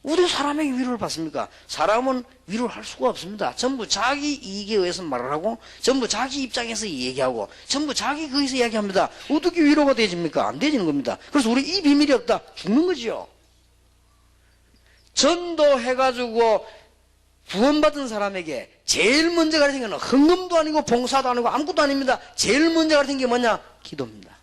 우리 사람에게 위로를 받습니까? 사람은 위로를 할 수가 없습니다. 전부 자기 이익에 의해서 말을 하고 전부 자기 입장에서 얘기하고 전부 자기 거기서 이야기합니다. 어떻게 위로가 되집니까? 안 되지는 겁니다. 그래서 우리 이 비밀이 없다. 죽는 거지요. 전도해가지고 구원받은 사람에게 제일 먼저 가르친 건 헌금도 아니고 봉사도 아니고 아무것도 아닙니다. 제일 먼저 가르친 게 뭐냐? 기도입니다.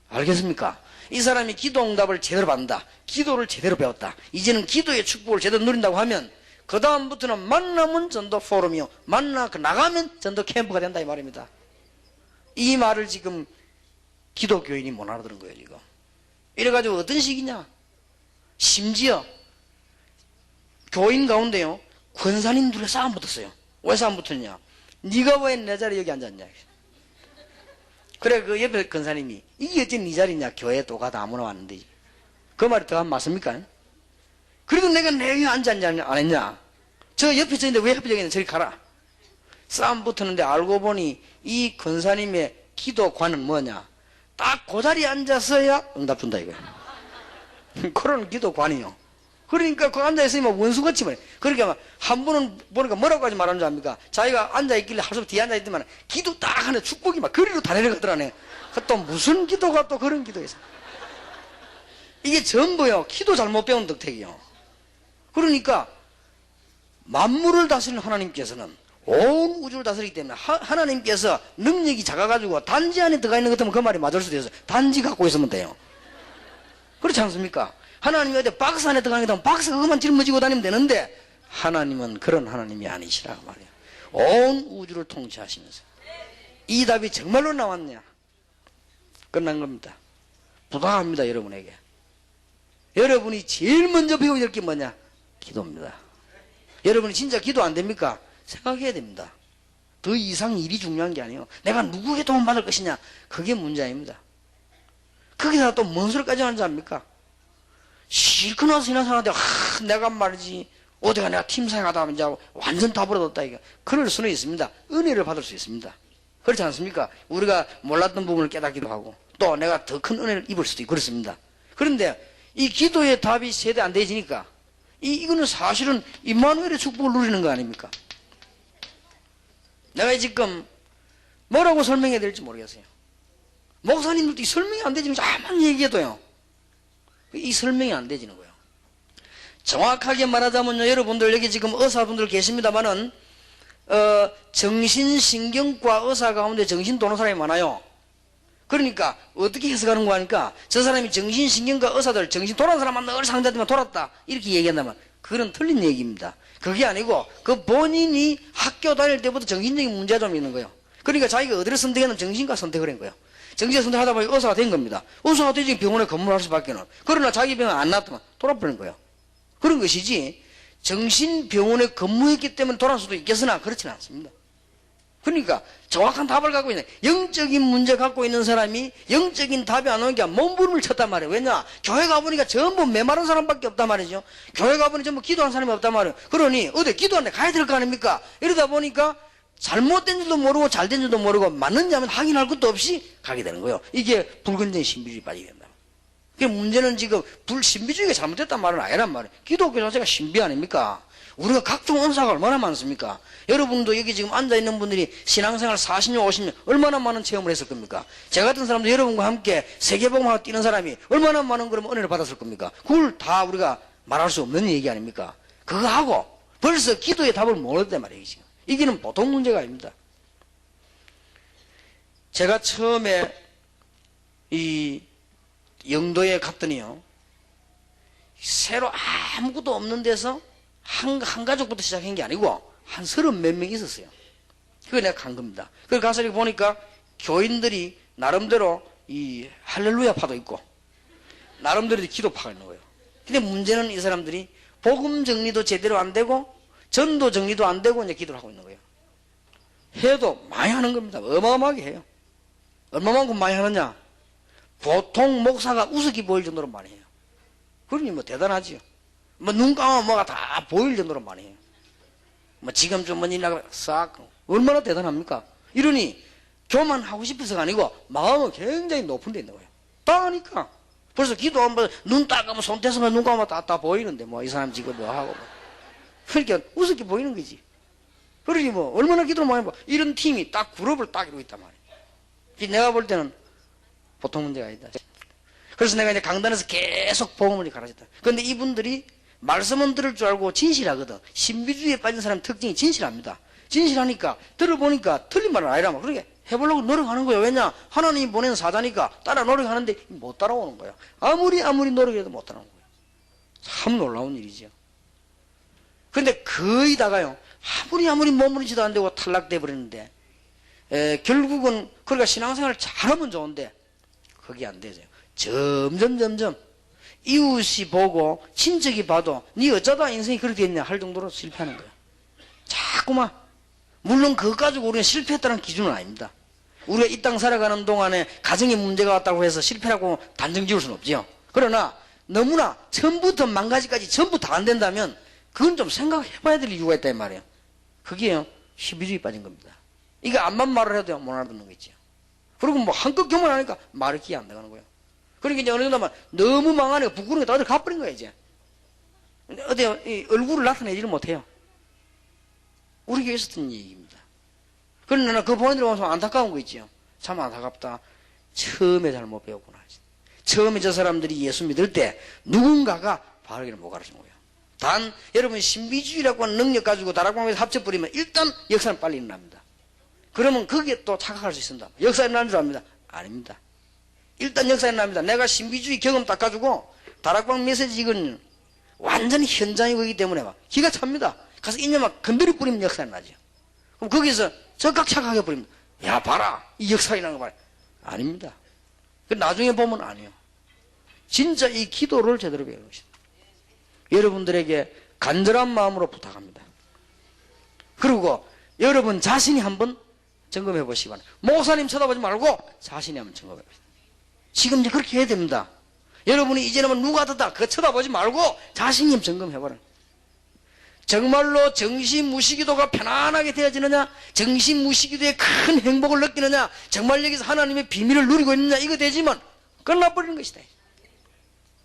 알겠습니까? 이 사람이 기도 응답을 제대로 받는다. 기도를 제대로 배웠다. 이제는 기도의 축복을 제대로 누린다고 하면 그 다음부터는 만나면 전도 포럼이요. 나가면 전도 캠프가 된다 이 말입니다. 이 말을 지금 기독교인이 못 알아들은 거예요 지금. 이래가지고 어떤 식이냐. 심지어 교인 가운데요 권사님들이 싸움 붙었어요. 왜 싸움 붙었냐. 네가 왜 내 자리에 여기 앉았냐. 그래 그 옆에 권사님이 이게 어째 네 자리냐. 교회 또 가다 아무나 왔는데 그 말이 더 맞습니까? 그래도 내가 여기 앉았냐 안 했냐. 저 옆에 있는데 왜 옆에 있는데 저리 가라. 싸움 붙었는데 알고 보니 이 권사님의 기도관은 뭐냐. 딱 그 자리에 앉아서야 응답 준다 이거야. 그런 기도관이요. 그러니까 그 앉아있으면 원수같이 말해. 그러니까 한 분은 보니까 뭐라고까지 말하는 줄 압니까? 자기가 앉아있길래 하루 뒤에 앉아있더만 기도 딱 하네. 축복이 막 거리로 다 내려가더라네. 또 무슨 기도가 또 그런 기도에서. 이게 전부요. 기도 잘못 배운 덕택이요. 그러니까 만물을 다스리는 하나님께서는 온 우주를 다스리기 때문에 하나님께서 능력이 작아가지고 단지 안에 들어가 있는 것 같으면 그 말이 맞을 수도 있어요. 단지 갖고 있으면 돼요. 그렇지 않습니까? 하나님이 어디 박스 안에 들어가는 게 박스 그것만 짊어지고 다니면 되는데 하나님은 그런 하나님이 아니시라고 말이에요. 온 우주를 통치하시면서 이 답이 정말로 나왔냐? 끝난 겁니다. 부탁합니다 여러분에게. 여러분이 제일 먼저 배워야 될 게 뭐냐? 기도입니다. 여러분이 진짜 기도 안 됩니까? 생각해야 됩니다. 더 이상 일이 중요한 게 아니에요. 내가 누구에게 도움 받을 것이냐? 그게 문제 아닙니다. 거기다가 또 뭔 소리까지 하는지 압니까? 실컷 나서 이런 사람한테 내가 말이지 어디가 내가 팀사에 가다 하면 이제 완전 다 버려뒀다 이거. 그럴 수는 있습니다. 은혜를 받을 수 있습니다. 그렇지 않습니까? 우리가 몰랐던 부분을 깨닫기도 하고 또 내가 더 큰 은혜를 입을 수도 있고 그렇습니다. 그런데 이 기도의 답이 세대 안 되지니까 이거는 사실은 임마누엘의 축복을 누리는 거 아닙니까? 내가 지금 뭐라고 설명해야 될지 모르겠어요. 목사님들도 이 설명이 안 되지만 아무리 얘기해도요 이 설명이 안 되지는 거예요. 정확하게 말하자면요 여러분들 여기 지금 의사분들 계십니다만은 정신신경과 의사 가운데 정신 도는 사람이 많아요. 그러니까 어떻게 해석하는 거 하니까 저 사람이 정신신경과 의사들 정신 돌아온 사람만 늘 상대하지만 돌았다 이렇게 얘기한다면 그건 틀린 얘기입니다. 그게 아니고 그 본인이 학교 다닐 때부터 정신적인 문제가 좀 있는 거예요. 그러니까 자기가 어디를 선택했냐면 정신과 선택을 한 거예요. 정신과 선택하다 보니 의사가 된 겁니다. 의사가 되지 병원에 근무할 수밖에는. 그러나 자기 병은 안 낫더만 돌아버린 거예요. 그런 것이지 정신병원에 근무했기 때문에 돌아올 수도 있겠으나 그렇지는 않습니다. 그러니까 정확한 답을 갖고 있는 영적인 문제 갖고 있는 사람이 영적인 답이 안 오니까 몸부림을 쳤단 말이에요. 왜냐? 교회 가보니까 전부 메마른 사람밖에 없단 말이죠. 교회 가보니 전부 기도하는 사람이 없단 말이에요. 그러니 어디 기도하는데 가야 될 거 아닙니까? 이러다 보니까 잘못된 줄도 모르고 잘된 줄도 모르고 맞는지 하면 확인할 것도 없이 가게 되는 거예요. 이게 불건전의 신비주의 빠지게 된다. 그게 문제는 지금 불신비주의가 잘못됐단 말은 아니란 말이에요. 기독교 자체가 신비 아닙니까? 우리가 각종 은사가 얼마나 많습니까? 여러분도 여기 지금 앉아있는 분들이 신앙생활 40년, 50년 얼마나 많은 체험을 했을 겁니까? 제 같은 사람도 여러분과 함께 세계복음하고 뛰는 사람이 얼마나 많은 그런 은혜를 받았을 겁니까? 그걸 다 우리가 말할 수 없는 얘기 아닙니까? 그거 하고 벌써 기도의 답을 모르단 말이에요. 지금. 이게는 보통 문제가 아닙니다. 제가 처음에 이 영도에 갔더니요, 새로 아무것도 없는 데서 한 가족부터 시작한 게 아니고 한 30몇 명 있었어요. 그거 내가 간 겁니다. 그걸 가서 이렇게 보니까 교인들이 나름대로 이 할렐루야 파도 있고 나름대로 기도 파가 있는 거예요. 근데 문제는 이 사람들이 복음 정리도 제대로 안 되고 전도 정리도 안 되고 이제 기도를 하고 있는 거예요. 해도 많이 하는 겁니다. 어마어마하게 해요. 얼마만큼 많이 하느냐? 보통 목사가 우습게 보일 정도로 많이 해요. 그러니 뭐 대단하지요. 뭐 눈 감으면 뭐가 다 보일 정도로 많이 해요. 뭐 지금 좀 뭐니나 싹 얼마나 대단합니까? 이러니 교만하고 싶어서가 아니고 마음은 굉장히 높은 데 있는 거예요. 다 하니까 벌써 기도하면 눈 딱 감으면 손 떼서만 눈 감으면 다 보이는데 뭐 이 사람 지금 뭐 하고 뭐. 그러니까 우습게 보이는 거지. 그러니 뭐 얼마나 기도를 많이 봐. 이런 팀이 딱 그룹을 딱 이루고 있단 말이에요. 내가 볼 때는 보통 문제가 아니다. 그래서 내가 이제 강단에서 계속 복음을 가르쳤다. 그런데 이분들이 말씀은 들을 줄 알고 진실하거든. 신비주의에 빠진 사람 특징이 진실합니다. 진실하니까 들어보니까 틀린 말은 아니라면 그러니까 해보려고 노력하는 거예요. 왜냐? 하나님이 보낸 사자니까 따라 노력하는데 못 따라오는 거예요. 아무리 노력해도 못 따라오는 거예요. 참 놀라운 일이죠. 근데 거의 다가요. 아무리 머무르지도 안 되고 탈락돼 버리는데 결국은 그러니까 신앙생활을 잘하면 좋은데 그게 안 되죠. 점점 이웃이 보고 친척이 봐도 네 어쩌다 인생이 그렇게 됐냐 할 정도로 실패하는 거예요. 자꾸만. 물론 그것 가지고 우리가 실패했다는 기준은 아닙니다. 우리가 이 땅 살아가는 동안에 가정에 문제가 왔다고 해서 실패라고 단정 지을 수는 없지요. 그러나 너무나 처음부터 만가지까지 전부 다 안 된다면 그건 좀 생각해봐야 될 이유가 있단 말이에요. 그게요, 신비주의 빠진 겁니다. 이거 암만 말을 해도 못 알아듣는 거 있죠. 그리고 뭐 한껏 교만하니까 말을 기회 안 나가는 거예요. 그러니까 이제 어느 정도 하면 너무 망하니까 부끄러운 게 다들 가버린 거야, 이제. 어디 얼굴을 나타내지를 못해요. 우리 교회에 있었던 얘기입니다. 그러나 나는 그거 보는 데 보면서 안타까운 거 있죠. 참 안타깝다. 처음에 잘못 배웠구나. 처음에 저 사람들이 예수 믿을 때 누군가가 바르게 못 가르친 거예요. 단 여러분 신비주의라고 하는 능력 가지고 다락방에서 합쳐버리면 일단 역사는 빨리 일어납니다. 그러면 거기에 또 착각할 수 있습니다. 역사 일어나는 줄 압니다. 아닙니다. 일단 역사 일어납니다. 내가 신비주의 경험 딱 가지고 다락방 메시지 이건 완전히 현장이기 때문에 막 기가 찹니다. 가서 인념막 건드려 뿌리면 역사 일어나죠. 그럼 거기서 적각 착각해 버립니다. 야 봐라 이 역사 일어나는 거 봐라. 아닙니다. 그 나중에 보면 아니에요. 진짜 이 기도를 제대로 배우는 것입니다. 여러분들에게 간절한 마음으로 부탁합니다. 그리고 여러분 자신이 한번 점검해 보시기 바랍니다. 목사님 쳐다보지 말고 자신이 한번 점검해 보십시오. 지금 이제 그렇게 해야 됩니다. 여러분이 이제는 누가 듣다 그거 쳐다보지 말고 자신이 점검해 보라. 정말로 정신무시기도가 편안하게 되어지느냐, 정신무시기도의 큰 행복을 느끼느냐, 정말 여기서 하나님의 비밀을 누리고 있느냐, 이거 되지만 끝나버리는 것이다.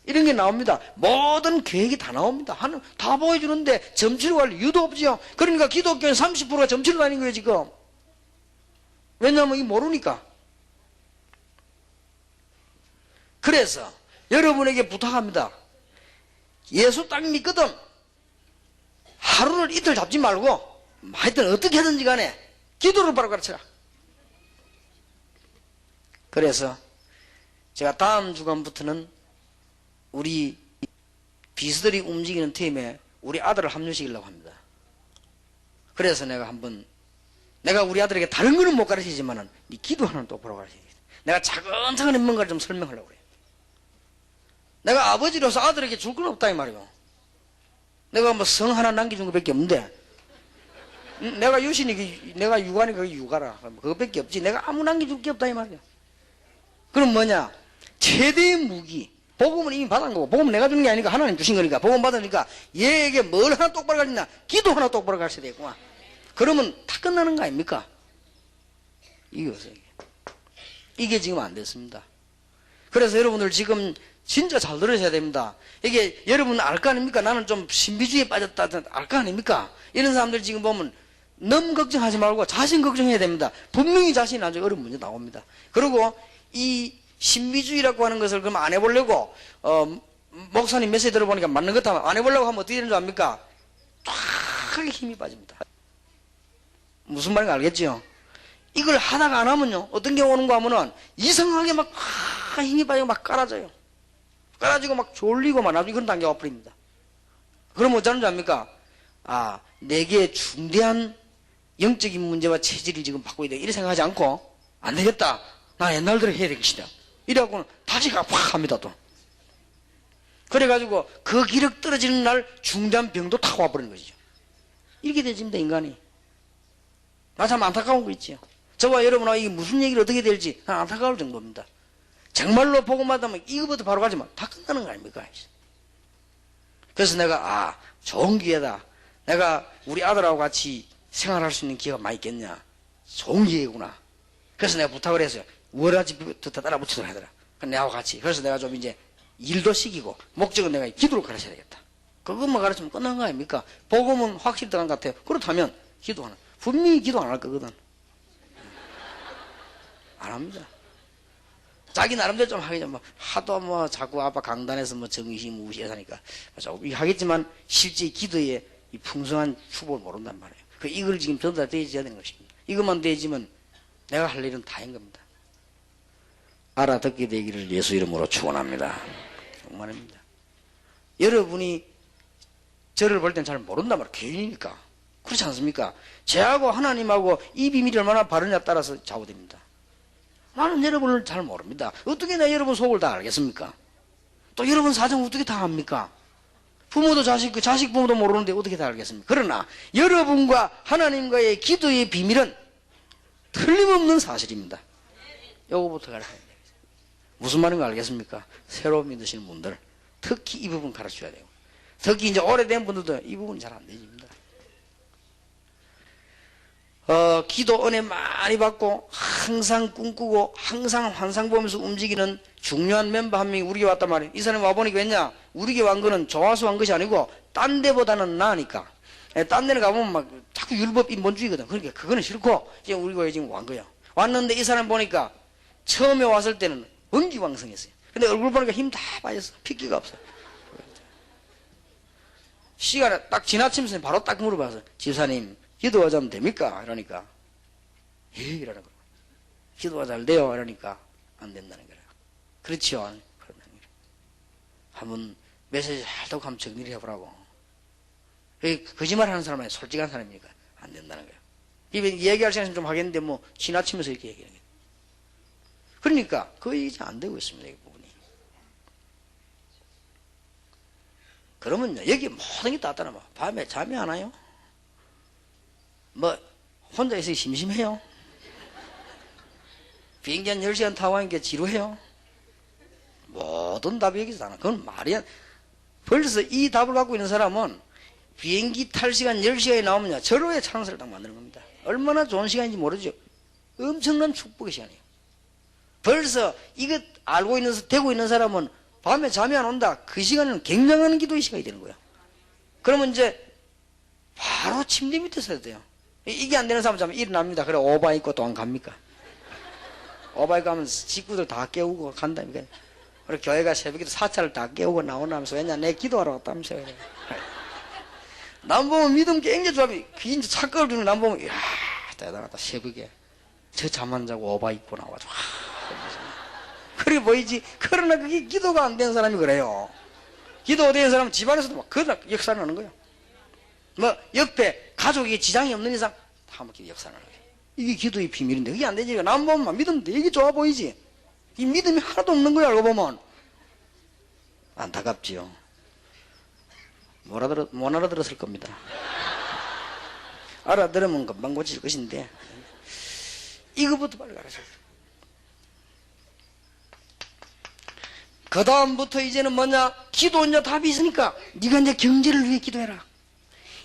이런 게 나옵니다. 모든 계획이 다 나옵니다. 하나님 다 보여주는데 점치러 갈 이유도 없지요. 그러니까 기독교는 30%가 점치러 다니는 거예요, 지금. 왜냐하면 이 모르니까. 그래서 여러분에게 부탁합니다. 예수 딱 믿거든. 하루를 이틀 잡지 말고 하여튼 어떻게 하든지 간에 기도를 바로 가르쳐라. 그래서 제가 다음 주간부터는 우리 비서들이 움직이는 팀에 우리 아들을 합류시키려고 합니다. 그래서 내가 우리 아들에게 다른 거는 못 가르치지만은 네 기도 하나는 똑바로 가르쳐야겠다. 내가 차근차근히 뭔가를 좀 설명하려고 그래요. 내가 아버지로서 아들에게 줄 건 없다 이 말이에요. 내가 뭐 성 하나 남겨준 것밖에 없는데, 내가 유신이, 내가 육아니 그게 육아라. 그것밖에 없지. 내가 아무 남겨줄 게 없다 이 말이에요. 그럼 뭐냐? 최대의 무기. 복음은 이미 받은 거고, 복음은 내가 주는 게 아니니까 하나님 주신 거니까, 복음 받으니까 얘에게 뭘 하나 똑바로 가르치냐? 기도 하나 똑바로 가르쳐야 되겠구나. 그러면 다 끝나는 거 아닙니까? 이거세요. 이게 지금 안 됐습니다. 그래서 여러분들 지금 진짜 잘 들으셔야 됩니다. 이게 여러분 알 거 아닙니까? 나는 좀 신비주의에 빠졌다 알 거 아닙니까? 이런 사람들 지금 보면 너무 걱정하지 말고 자신 걱정해야 됩니다. 분명히 자신이 나중에 어려운 문제 나옵니다. 그리고 이 신비주의라고 하는 것을 그럼 안 해보려고 목사님 메시지 들어보니까 맞는 것 하면 안 해보려고 하면 어떻게 되는 줄 압니까? 쫙 힘이 빠집니다. 무슨 말인지 알겠죠? 이걸 하다가 안 하면요 어떤 경우 오는가 하면은 이상하게 막 힘이 빠지고 막 깔아져요. 깔아지고 막 졸리고 막 나중에 그런 단계가 와버립니다. 그럼 어쩌는 줄 압니까? 아, 내게 중대한 영적인 문제와 체질을 지금 바꿔야 돼. 이렇게 생각하지 않고 안 되겠다. 나 옛날대로 해야 되겠다. 이래갖고는 다시 확 합니다 또. 그래가지고 그 기력 떨어지는 날 중대한 병도 타고 와버리는 것이죠. 이렇게 되집니다 인간이. 나 참 안타까운 거 있지요. 저와 여러분하고 이게 무슨 얘기를 어떻게 될지 난 안타까울 정도입니다. 정말로 복음 받으면 이거부터 바로 가지만 다 끝나는 거 아닙니까? 그래서 내가 좋은 기회다. 내가 우리 아들하고 같이 생활할 수 있는 기회가 많이 있겠냐. 좋은 기회구나. 그래서 내가 부탁을 했어요. 월화지부터 따라 붙이도록 하더라. 내하고 같이. 그래서 내가 좀 이제 일도 시키고 목적은 내가 기도를 가르쳐야 되겠다. 그것만 가르치면 끝난 거 아닙니까? 복음은 확실히 들어간 것 같아요. 그렇다면 기도하는. 분명히 기도 안 할 거거든. 안 합니다. 자기 나름대로 좀 하겠죠. 뭐 하도 뭐 자꾸 아빠 강단에서 뭐 정의심 무시하니까 조금 하겠지만 실제 기도에 이 풍성한 축복을 모른단 말이에요. 이걸 지금 전부 다 대지해야 되는 것입니다. 이것만 대지면 내가 할 일은 다인 겁니다. 알아듣게 되기를 예수 이름으로 축원합니다. 정말입니다. 여러분이 저를 볼 땐 잘 모른단 말이에요. 개인이니까. 그렇지 않습니까? 제하고 하나님하고 이 비밀이 얼마나 바르냐에 따라서 좌우됩니다. 나는 여러분을 잘 모릅니다. 어떻게 내가 여러분 속을 다 알겠습니까? 또 여러분 사정 어떻게 다 압니까? 부모도 자식 부모도 모르는데 어떻게 다 알겠습니까? 그러나 여러분과 하나님과의 기도의 비밀은 틀림없는 사실입니다. 요거부터 가르쳐야 돼요. 무슨 말인가 알겠습니까? 새로 믿으시는 분들 특히 이 부분 가르쳐야 돼요. 특히 이제 오래된 분들도 이 부분이 잘 안 되집니다. 기도 은혜 많이 받고 항상 꿈꾸고 항상 환상 보면서 움직이는 중요한 멤버 한 명이 우리 교회 왔단 말이에요. 이 사람이 와보니까 왜냐? 우리 교회 온 거는 좋아서 한 것이 아니고 딴 데보다는 나으니까. 딴 데는 가보면 막 자꾸 율법 인본주의거든. 그러니까 그거는 싫고 지금 우리 교회에 지금 온 거예요. 왔는데 이 사람 보니까 처음에 왔을 때는 원기왕성했어요. 근데 얼굴 보니까 힘 다 빠졌어. 핏기가 없어. 시간에 딱 지나치면서 바로 딱 물어봐서 집사님 기도하자면 됩니까? 이러니까 예 이러는 거예요. 기도가 잘 돼요? 이러니까 안 된다는 거예요. 그렇지요? 그런다는 거예요. 한번 메시지 잘 듣고 한번 정리를 해보라고. 거짓말하는 사람은 솔직한 사람이니까 안 된다는 거예요. 얘기할 시간은 좀 하겠는데 뭐 지나치면서 이렇게 얘기하는 거예요. 그러니까 거의 이제 안 되고 있습니다. 이 부분이. 그러면요 여기 모든 게 다 따라봐. 밤에 잠이 안 와요? 뭐 혼자 있어서 심심해요? 비행기 한 10시간 타고 가니까 지루해요? 모든 답이 여기서 나와. 그건 말이 안. 벌써 이 답을 갖고 있는 사람은 비행기 탈 시간 10시간이 나오면요 절호의 찬스를 딱 만드는 겁니다. 얼마나 좋은 시간인지 모르죠. 엄청난 축복의 시간이에요. 벌써 이거 알고 되고 있는 사람은 밤에 잠이 안 온다. 그 시간은 굉장한 기도의 시간이 되는 거예요. 그러면 이제 바로 침대 밑에서 해야 돼요. 이게 안 되는 사람 자면 일어납니다. 그래 오바 입고 또 안 갑니까? 오바 입고 가면 식구들 다 깨우고 간다니까. 그리고 교회가 새벽에도 사찰을 다 깨우고 나오나면서 왜냐 내 기도하러 왔다면서요. 남 보면 믿음 굉장히 좋아하면 이제 착각을 주는 남 보면 이야 대단하다. 새벽에 저 잠 안 자고 오바 입고 나와가지고 그래 보이지. 그러나 그게 기도가 안 된 사람이 그래요. 기도가 된 사람은 집안에서도 막 그러다 역사를 하는 거예요. 뭐 옆에 가족이 지장이 없는 이상 다 막 역사를 하는 거예요. 이게 기도의 비밀인데 그게 안 되지. 남 보면 믿으면 되게 좋아 보이지. 이 믿음이 하나도 없는 거야. 알고 보면 안타깝지요. 못 알아들었을 겁니다. 알아들으면 금방 고칠 것인데 이거부터 빨리 가르쳐요. 그 다음부터 이제는 뭐냐? 기도 이제 답이 있으니까 네가 이제 경제를 위해 기도해라.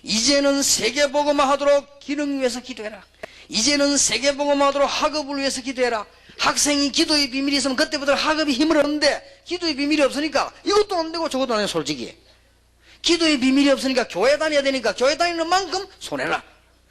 이제는 세계복음화 하도록 기능 위해서 기도해라. 이제는 세계복음화 하도록 학업을 위해서 기도해라. 학생이 기도의 비밀이 있으면 그때부터 학업이 힘을 얻는데 기도의 비밀이 없으니까 이것도 안 되고 저것도 안 돼. 솔직히 기도의 비밀이 없으니까 교회 다녀야 되니까 교회 다니는 만큼 손해라.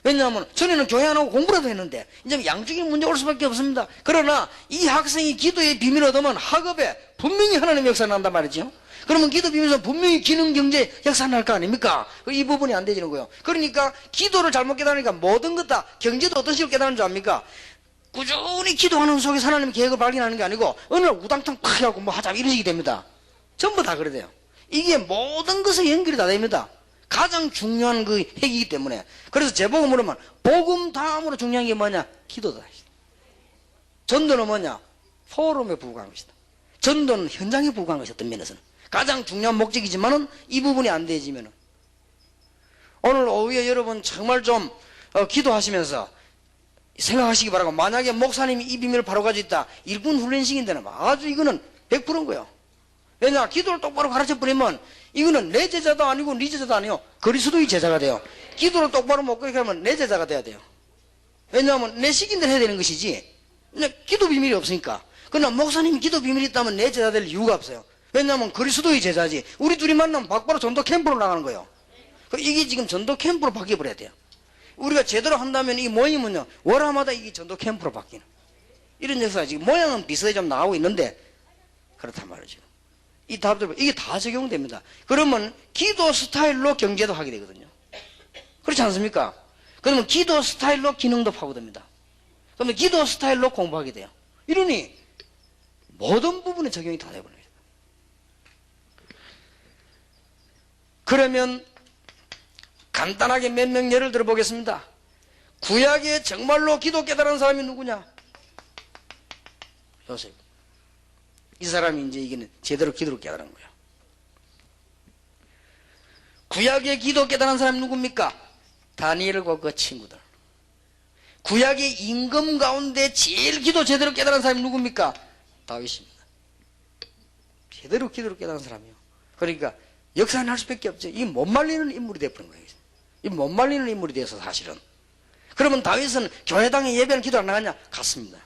왜냐하면 전에는 교회 안 하고 공부라도 했는데 이제 양쪽인 문제가 올 수밖에 없습니다. 그러나 이 학생이 기도의 비밀을 얻으면 학업에 분명히 하나님의 역사가 난단 말이죠. 그러면 기도 비밀에서 분명히 기능 경제 역사가 날 거 아닙니까? 이 부분이 안 되지는 거예요. 그러니까 기도를 잘못 깨달으니까 모든 것 다 경제도 어떤 식으로 깨달는 줄 압니까? 꾸준히 기도하는 속에서 하나님의 계획을 발견하는 게 아니고 어느 날 우당탕 팍 하고 뭐 하자 이런 식이 됩니다. 전부 다 그래 돼요. 이게 모든 것에 연결이 다 됩니다. 가장 중요한 그 핵이기 때문에. 그래서 제복음으로 면 복음 다음으로 중요한 게 뭐냐? 기도다. 전도는 뭐냐? 포럼에 불과한 것이다. 전도는 현장에 불과한 것이 어떤 면에서는 가장 중요한 목적이지만은 이 부분이 안 되지면은 오늘 오후에 여러분 정말 좀 기도하시면서 생각하시기 바라고, 만약에 목사님이 이 비밀을 바로 가지고 있다, 일군 훈련식인데는 아주 이거는 100%인 거예요. 왜냐? 기도를 똑바로 가르쳐 버리면 이거는 내 제자도 아니고 네 제자도 아니요, 그리스도의 제자가 돼요. 기도를 똑바로 못 가르쳐 하면 내 제자가 돼야 돼요. 왜냐하면 내 시킨대로 해야 되는 것이지 기도 비밀이 없으니까. 그러나 목사님이 기도 비밀이 있다면 내 제자 될 이유가 없어요. 왜냐하면 그리스도의 제자지. 우리 둘이 만나면 바로 전도 캠프로 나가는 거예요. 이게 지금 전도 캠프로 바뀌어버려야 돼요. 우리가 제대로 한다면 이 모임은요, 월화마다 이게 전도 캠프로 바뀌는 이런 역사가 지금 모양은 비슷하게 좀 나오고 있는데 그렇단 말이죠. 이 답들 이게 다 적용됩니다. 그러면 기도 스타일로 경제도 하게 되거든요. 그렇지 않습니까? 그러면 기도 스타일로 기능도 파고듭니다. 그러면 기도 스타일로 공부하게 돼요. 이러니 모든 부분에 적용이 다 되버립니다. 그러면 간단하게 몇 명 예를 들어 보겠습니다. 구약에 정말로 기도 깨달은 사람이 누구냐? 요셉. 이 사람이 이제 이게는 제대로 기도를 깨달은 거예요. 구약에 기도 깨달은 사람이 누굽니까? 다니엘과 그 친구들. 구약의 임금 가운데 제일 기도 제대로 깨달은 사람이 누굽니까? 다윗입니다. 제대로 기도를 깨달은 사람이요. 그러니까 역사는 할 수밖에 없죠. 이게 못 말리는 인물이 되어버린 거예요. 이 못 말리는 인물이 돼서 사실은. 그러면 다윗은 교회당에 예배하는 기도 안 나갔냐? 갔습니다.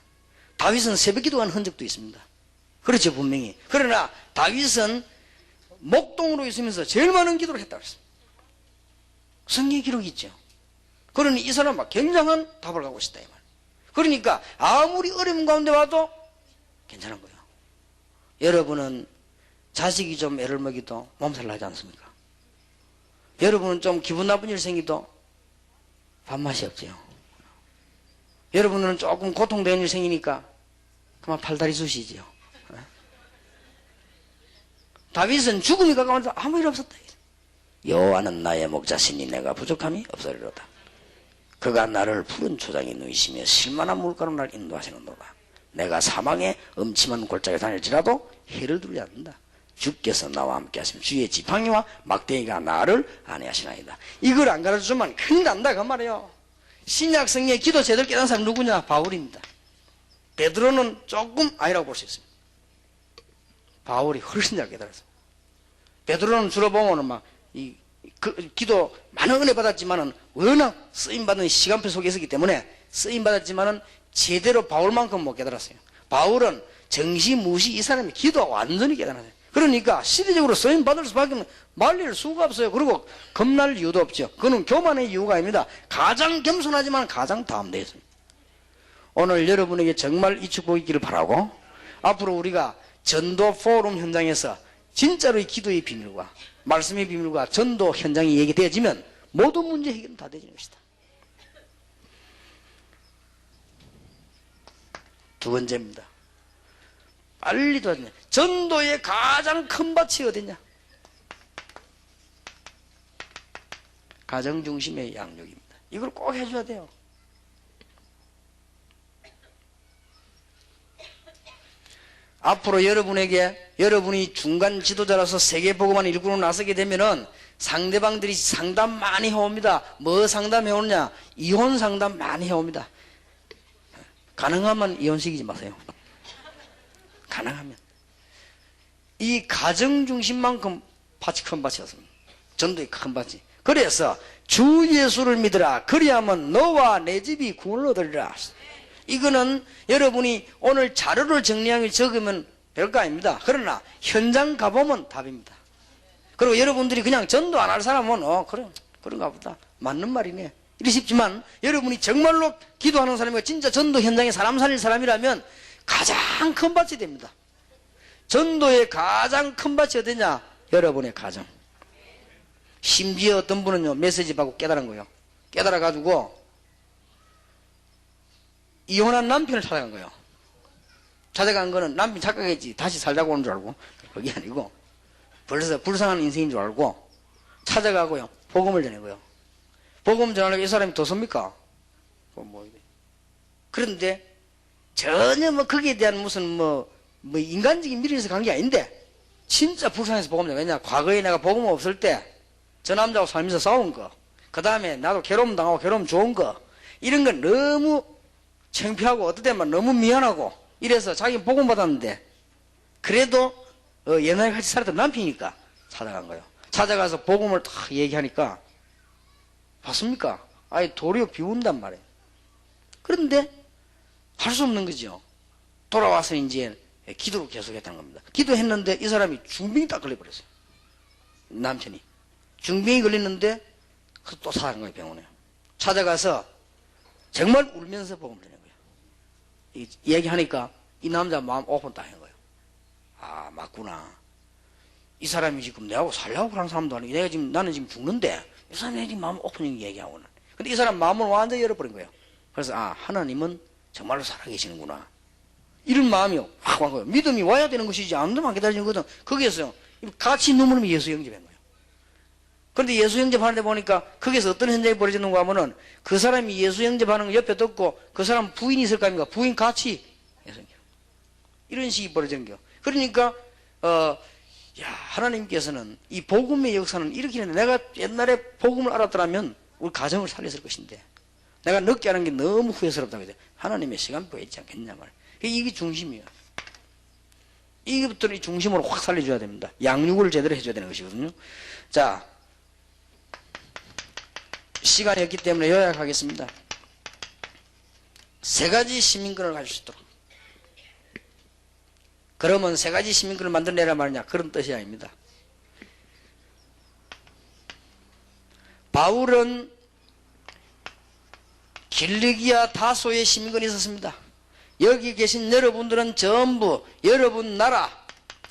다윗은 새벽 기도하는 흔적도 있습니다. 그렇죠, 분명히. 그러나 다윗은 목동으로 있으면서 제일 많은 기도를 했다고 했습니다. 성경 기록이 있죠. 그러니 이 사람은 굉장한 답을 갖고 있다 이 말. 그러니까 아무리 어려운 가운데 와도 괜찮은 거예요. 여러분은 자식이 좀 애를 먹이도 몸살 나지 않습니까? 여러분은 좀 기분 나쁜 일 생기도 밥맛이 없지요. 여러분은 조금 고통되는 일 생기니까 그만 팔다리 쑤시지요. 다윗은 죽음이 가까운데 아무 일 없었다. 여호와는 나의 목자시니 내가 부족함이 없으리로다. 그가 나를 푸른 초장에 누이시며 실만한 물가로 날 인도하시는도다. 내가 사망의 음침한 골짜기에 다닐지라도 해를 두르지 않는다. 주께서 나와 함께 하시면 주의 지팡이와 막대기가 나를 안위하시나이다. 이걸 안 가르쳐주면 큰일 난다 그 말이에요. 신약 성경의 기도 제대로 깨달은 사람 누구냐? 바울입니다. 베드로는 조금 아니라고 볼 수 있습니다. 바울이 훨씬 잘 깨달았습니다. 베드로는 주로 보면은 기도 많은 은혜 받았지만은 워낙 쓰임받은 시간표 속에 있었기 때문에 쓰임받았지만은 제대로 바울만큼 못 깨달았어요. 바울은 정시무시 이 사람이 기도 완전히 깨달았어요. 그러니까 시대적으로 쓰임받을 수밖에 없는, 말릴 수가 없어요. 그리고 겁날 이유도 없죠. 그는 교만의 이유가 아닙니다. 가장 겸손하지만 가장 다음되어 있습니다. 오늘 여러분에게 정말 이 축복이 있기를 바라고, 앞으로 우리가 전도 포럼 현장에서 진짜로 이 기도의 비밀과 말씀의 비밀과 전도 현장이 얘기되어지면 모든 문제 해결은 다 되는 것이다. 두 번째입니다. 빨리 도와주냐. 전도의 가장 큰 밭이 어디냐? 가정 중심의 양육입니다. 이걸 꼭 해줘야 돼요. 앞으로 여러분이 중간 지도자로서 세계보고만 일구로 나서게 되면은 상대방들이 상담 많이 해옵니다. 뭐 상담해오느냐? 이혼 상담 많이 해옵니다. 가능하면 이혼시키지 마세요. 가능하면. 이 가정 중심만큼 밭이 큰 밭이었습니다. 전도의 큰 밭이. 그래서 주 예수를 믿으라. 그리하면 너와 내 집이 구원을 얻으리라. 이거는 여러분이 오늘 자료를 정리하기 적으면 별거 아닙니다. 그러나 현장 가보면 답입니다. 그리고 여러분들이 그냥 전도 안 할 사람은 그런가 보다. 맞는 말이네. 이러십지만 여러분이 정말로 기도하는 사람이고 진짜 전도 현장에 사람 살릴 사람이라면 가장 큰 밭이 됩니다. 전도의 가장 큰 밭이 어디냐? 여러분의 가정. 심지어 어떤 분은요, 메시지 받고 깨달은 거예요. 깨달아가지고 이혼한 남편을 찾아간 거예요. 찾아간 거는 남편 착각했지. 다시 살자고 오는 줄 알고. 그게 아니고 벌써 불쌍한 인생인 줄 알고 찾아가고요. 복음을 전해고요. 복음 전하려고 이 사람이 도섭니까? 그런데 전혀 거기에 대한 무슨 인간적인 미련에서 간 게 아닌데 진짜 불쌍해서 복음 전해. 왜냐? 과거에 내가 복음 없을 때 저 남자하고 살면서 싸운 거, 그 다음에 나도 괴로움 당하고 괴로움 좋은 거, 이런 건 너무 창피하고 어떨 때만 너무 미안하고 이래서 자기는 복음 받았는데 그래도 옛날에 같이 살았던 남편이니까 찾아간 거예요. 찾아가서 복음을 딱 얘기하니까 봤습니까? 아예 도리어 비운단 말이에요. 그런데 할 수 없는 거죠. 돌아와서 이제 기도를 계속했다는 겁니다. 기도했는데 이 사람이 중병이 딱 걸려버렸어요. 남편이 중병이 걸렸는데 또 사는 거예요. 병원에 찾아가서 정말 울면서 복음을 전한 거예요. 얘기하니까 이 남자 마음 오픈 딱 한 거예요. 아, 맞구나. 이 사람이 지금 내하고 살려고 그런 사람도 아니고 나는 지금 죽는데 이 사람이 지금 마음 오픈하게 얘기하고는. 근데 이 사람 마음을 완전히 열어버린 거예요. 그래서 하나님은 정말로 살아계시는구나. 이런 마음이 확 온 거예요. 믿음이 와야 되는 것이지 안 되면 안 기다리는 거거든. 거기에서 같이 눈물을 예수 영접한 거예요. 그런데 예수 영접하는데 보니까 거기서 어떤 현장이 벌어지는가 하면은 그 사람이 예수 영접하는 거 옆에 듣고 그 사람 부인이 있을 거 아닙니까? 부인 같이 예수 영접. 이런 식이 벌어지는 거예요. 그러니까 하나님께서는 이 복음의 역사는 이렇게 했는데 내가 옛날에 복음을 알았더라면 우리 가정을 살렸을 것인데 내가 늦게 하는 게 너무 후회스럽다고 해서 하나님의 시간표에 있지 않겠냐 말이에요. 이게 중심이에요. 이것들이 중심으로 확 살려줘야 됩니다. 양육을 제대로 해줘야 되는 것이거든요. 자, 시간이 없기 때문에 요약하겠습니다. 3가지 시민권을 가질 수 있도록. 그러면 3가지 시민권을 만들어내라 말이냐? 그런 뜻이 아닙니다. 바울은 길리기아 다소의 시민권이 있었습니다. 여기 계신 여러분들은 전부 여러분 나라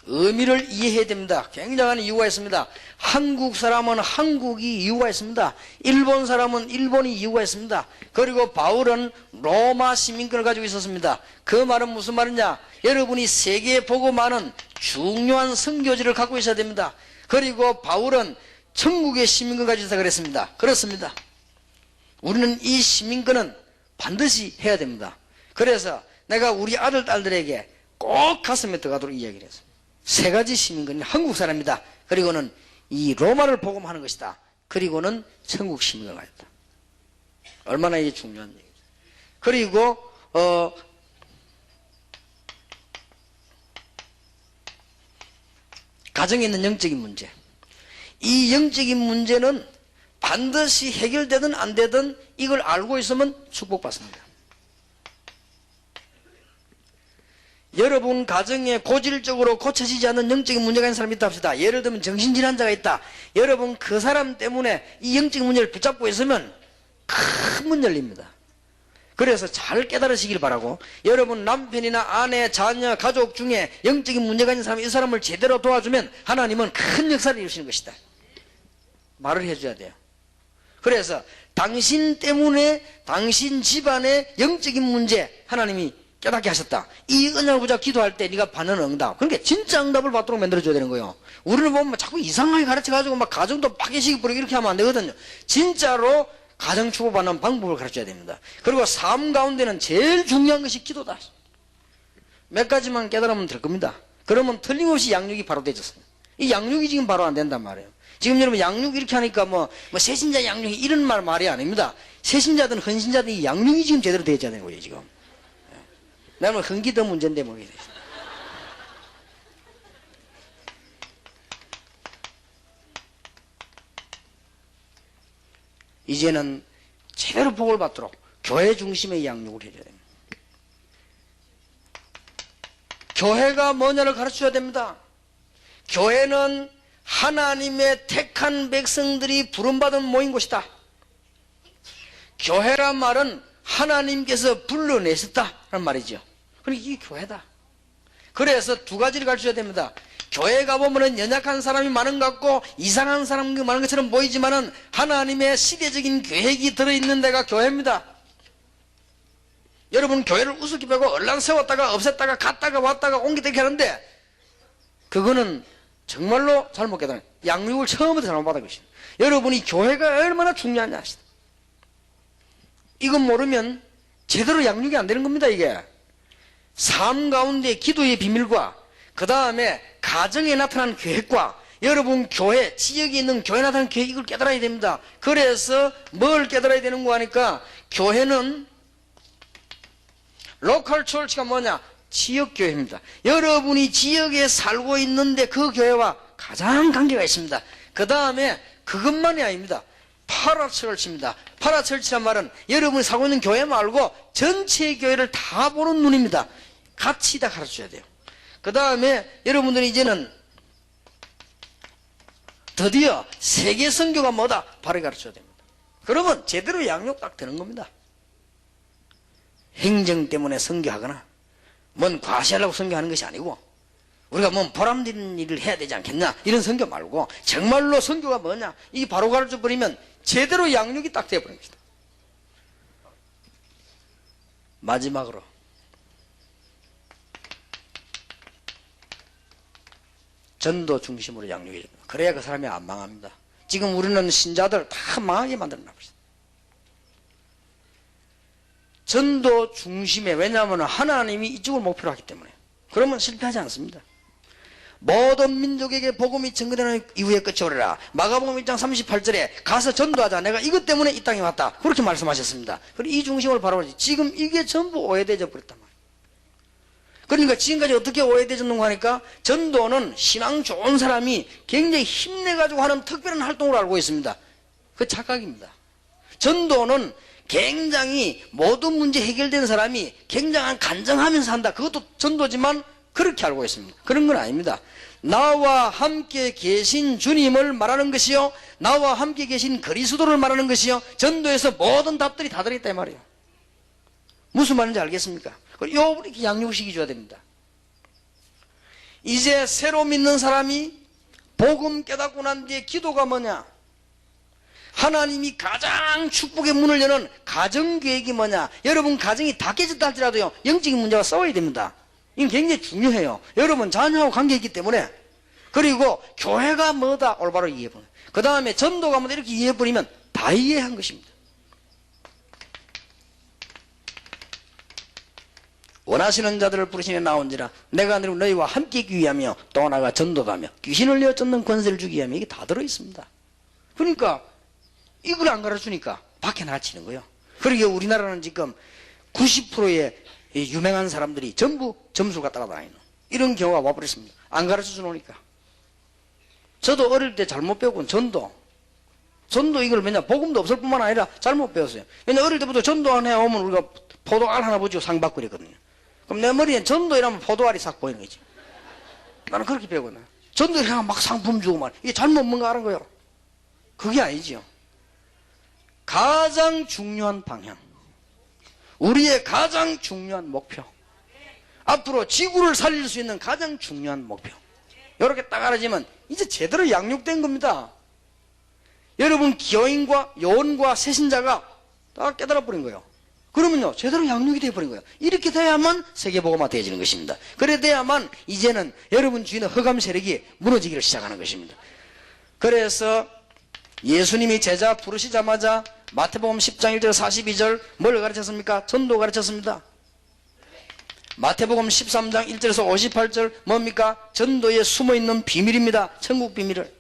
의미를 이해해야 됩니다. 굉장한 이유가 있습니다. 한국 사람은 한국이 이유가 있습니다. 일본 사람은 일본이 이유가 있습니다. 그리고 바울은 로마 시민권을 가지고 있었습니다. 그 말은 무슨 말이냐? 여러분이 세계에 보고 많은 중요한 선교지를 갖고 있어야 됩니다. 그리고 바울은 천국의 시민권을 가지고 있다 그랬습니다. 그렇습니다. 우리는 이 시민권은 반드시 해야 됩니다. 그래서 내가 우리 아들, 딸들에게 꼭 가슴에 들어가도록 이야기를 했습니다. 3가지 시민권이 한국 사람이다. 그리고는 이 로마를 복음하는 것이다. 그리고는 천국 시민권을 가졌다. 얼마나 이게 중요한 얘기죠. 그리고 가정에 있는 영적인 문제. 이 영적인 문제는 반드시 해결되든 안 되든 이걸 알고 있으면 축복받습니다. 여러분 가정에 고질적으로 고쳐지지 않는 영적인 문제가 있는 사람이 있다 합시다. 예를 들면 정신질환자가 있다. 여러분 그 사람 때문에 이 영적인 문제를 붙잡고 있으면 큰 문 열립니다. 그래서 잘 깨달으시길 바라고, 여러분 남편이나 아내, 자녀, 가족 중에 영적인 문제가 있는 사람이 이 사람을 제대로 도와주면 하나님은 큰 역사를 이루시는 것이다. 말을 해줘야 돼요. 그래서 당신 때문에 당신 집안의 영적인 문제 하나님이 깨닫게 하셨다. 이 은혜를 보자 기도할 때 네가 받는 응답. 그러니까 진짜 응답을 받도록 만들어줘야 되는 거예요. 우리는 보면 자꾸 이상하게 가르쳐가지고 막 가정도 파괴시키고 이렇게 하면 안 되거든요. 진짜로 가정 축복받는 방법을 가르쳐야 됩니다. 그리고 삶 가운데는 제일 중요한 것이 기도다. 몇 가지만 깨달으면 될 겁니다. 그러면 틀림없이 양육이 바로 되졌어요. 이 양육이 지금 바로 안 된단 말이에요. 지금 여러분 양육 이렇게 하니까 뭐 세신자 양육이 이런 말이 아닙니다. 세신자든 헌신자든 이 양육이 지금 제대로 되어야 되는 거예요, 지금. 나는 헌기 더 문제인데 뭐. 이제는 제대로 복을 받도록 교회 중심의 양육을 해줘야 됩니다. 교회가 뭐냐를 가르쳐야 됩니다. 교회는 하나님의 택한 백성들이 부름받은 모인 곳이다. 교회란 말은 하나님께서 불러내셨다는 말이죠. 그러니까 이게 교회다. 그래서 두 가지를 가르쳐야 됩니다. 교회 가보면 연약한 사람이 많은 것 같고 이상한 사람이 많은 것처럼 보이지만은 하나님의 시대적인 계획이 들어있는 데가 교회입니다. 여러분 교회를 우습게 보고 얼랑 세웠다가 없앴다가 갔다가 왔다가 옮기다 이렇게 하는데 그거는 정말로 잘못 깨달아요. 양육을 처음부터 잘못 받은 것입니다. 여러분이 교회가 얼마나 중요하냐 하시다. 이건 모르면 제대로 양육이 안 되는 겁니다. 이게 삶 가운데 기도의 비밀과 그 다음에 가정에 나타난 계획과 여러분 교회 지역에 있는 교회에 나타난 계획 이걸 깨달아야 됩니다. 그래서 뭘 깨달아야 되는 거 하니까 교회는 로컬 처치가 뭐냐? 지역교회입니다. 여러분이 지역에 살고 있는데 그 교회와 가장 관계가 있습니다. 그 다음에 그것만이 아닙니다. 파라처치입니다. 파라처치란 말은 여러분이 살고 있는 교회 말고 전체 교회를 다 보는 눈입니다. 같이 다 가르쳐야 돼요. 그 다음에 여러분들이 이제는 드디어 세계 선교가 뭐다? 바로 가르쳐야 됩니다. 그러면 제대로 양육 딱 되는 겁니다. 행정 때문에 선교하거나 뭔 과시하려고 선교하는 것이 아니고 우리가 뭔 보람된 일을 해야 되지 않겠냐 이런 선교 말고 정말로 선교가 뭐냐 이게 바로 가르쳐 버리면 제대로 양육이 딱 되어버린 것이다. 마지막으로 전도 중심으로 양육해야 됩니다. 그래야 그 사람이 안 망합니다. 지금 우리는 신자들 다 망하게 만들어놔 버렸어요. 전도 중심에 왜냐하면 하나님이 이쪽을 목표로 하기 때문에 그러면 실패하지 않습니다. 모든 민족에게 복음이 전거되는 이후에 끝이 오리라. 마가복음 1장 38절에 가서 전도하자. 내가 이것 때문에 이 땅에 왔다. 그렇게 말씀하셨습니다. 그리고 이 중심을 바라보지. 지금 이게 전부 오해되어 버렸단 말이에요. 그러니까 지금까지 어떻게 오해되었는가 하니까 전도는 신앙 좋은 사람이 굉장히 힘내가지고 하는 특별한 활동으로 알고 있습니다. 그 착각입니다. 전도는 굉장히 모든 문제 해결된 사람이 굉장한 간증하면서 한다. 그것도 전도지만 그렇게 알고 있습니다. 그런 건 아닙니다. 나와 함께 계신 주님을 말하는 것이요 나와 함께 계신 그리스도를 말하는 것이요 전도에서 모든 답들이 다 들어있다 이 말이에요. 무슨 말인지 알겠습니까? 요 이렇게 양육식이 줘야 됩니다. 이제 새로 믿는 사람이 복음 깨닫고 난 뒤에 기도가 뭐냐? 하나님이 가장 축복의 문을 여는 가정계획이 뭐냐? 여러분 가정이 다 깨졌다 할지라도요 영적인 문제와 싸워야 됩니다. 이건 굉장히 중요해요. 여러분 자녀하고 관계있기 때문에. 그리고 교회가 뭐다 올바로 이해해보는. 그 다음에 전도가 뭐다 이렇게 이해해버리면 다 이해한 것입니다. 원하시는 자들을 부르시며 나온지라 내가 너희와 함께 있기 위하며 또 하나가 전도다며 귀신을 내어 쫓는 권세를 주기 위하며 이게 다 들어있습니다. 그러니까 이걸 안 가르쳐주니까 밖에 나치는 거예요. 그러게 우리나라는 지금 90%의 유명한 사람들이 전부 점수가 따라다니는 이런 경우가 와버렸습니다. 안 가르쳐주니까. 저도 어릴 때 잘못 배웠고 전도 이걸 왜냐 복음도 없을 뿐만 아니라 잘못 배웠어요. 왜냐 어릴 때부터 전도 안 해오면 우리가 포도알 하나 보지고 상 받고 이랬거든요. 그럼 내 머리엔 전도 이라면 포도알이 싹 보이는 거지. 나는 그렇게 배웠거든. 전도 이렇게 하면 막 상품 주고 말 이게 잘못 뭔가 하는 거예요. 그게 아니지요. 가장 중요한 방향, 우리의 가장 중요한 목표, 앞으로 지구를 살릴 수 있는 가장 중요한 목표 이렇게 딱 알아지면 이제 제대로 양육된 겁니다. 여러분 교인과 요원과 세신자가 다 깨달아 버린 거예요. 그러면요 제대로 양육이 되어버린 거예요. 이렇게 돼야만 세계복음화 되어지는 것입니다. 그래 돼야만 이제는 여러분 주위의 흑암 세력이 무너지기를 시작하는 것입니다. 그래서 예수님이 제자 부르시자마자 마태복음 10장 1절 42절 뭘 가르쳤습니까? 전도 가르쳤습니다. 마태복음 13장 1절에서 58절 뭡니까? 전도에 숨어있는 비밀입니다. 천국 비밀을.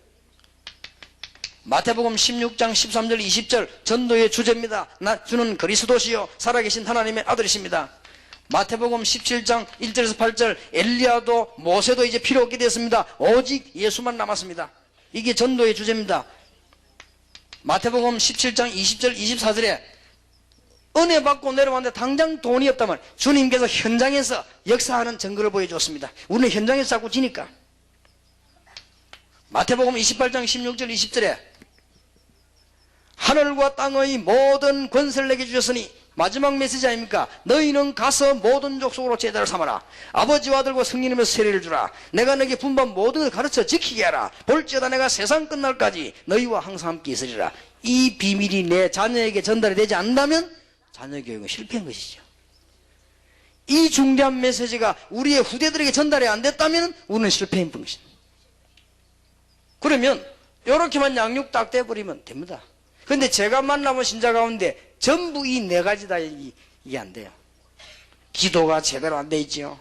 마태복음 16장 13절 20절 전도의 주제입니다. 주는 그리스도시요 살아계신 하나님의 아들이십니다. 마태복음 17장 1절에서 8절 엘리야도 모세도 이제 필요 없게 되었습니다. 오직 예수만 남았습니다. 이게 전도의 주제입니다. 마태복음 17장 20절 24절에 은혜 받고 내려왔는데 당장 돈이 없다면 주님께서 현장에서 역사하는 증거를 보여주었습니다. 우리는 현장에서 자꾸 지니까. 마태복음 28장 16절 20절에 하늘과 땅의 모든 권세를 내게 주셨으니 마지막 메시지 아닙니까? 너희는 가서 모든 족속으로 제자를 삼아라. 아버지와 아들과 성령님의 세례를 주라. 내가 너에게 분반 모든 것을 가르쳐 지키게 하라. 볼지어다 내가 세상 끝날까지 너희와 항상 함께 있으리라. 이 비밀이 내 자녀에게 전달이 되지 않는다면 자녀 교육은 실패한 것이죠. 이 중대한 메시지가 우리의 후대들에게 전달이 안 됐다면 우리는 실패인 것입니다. 그러면 이렇게만 양육 딱 돼버리면 됩니다. 그런데 제가 만나본 신자 가운데 전부 이 네 가지다 이게 안 돼요. 기도가 제대로 안 돼 있지요.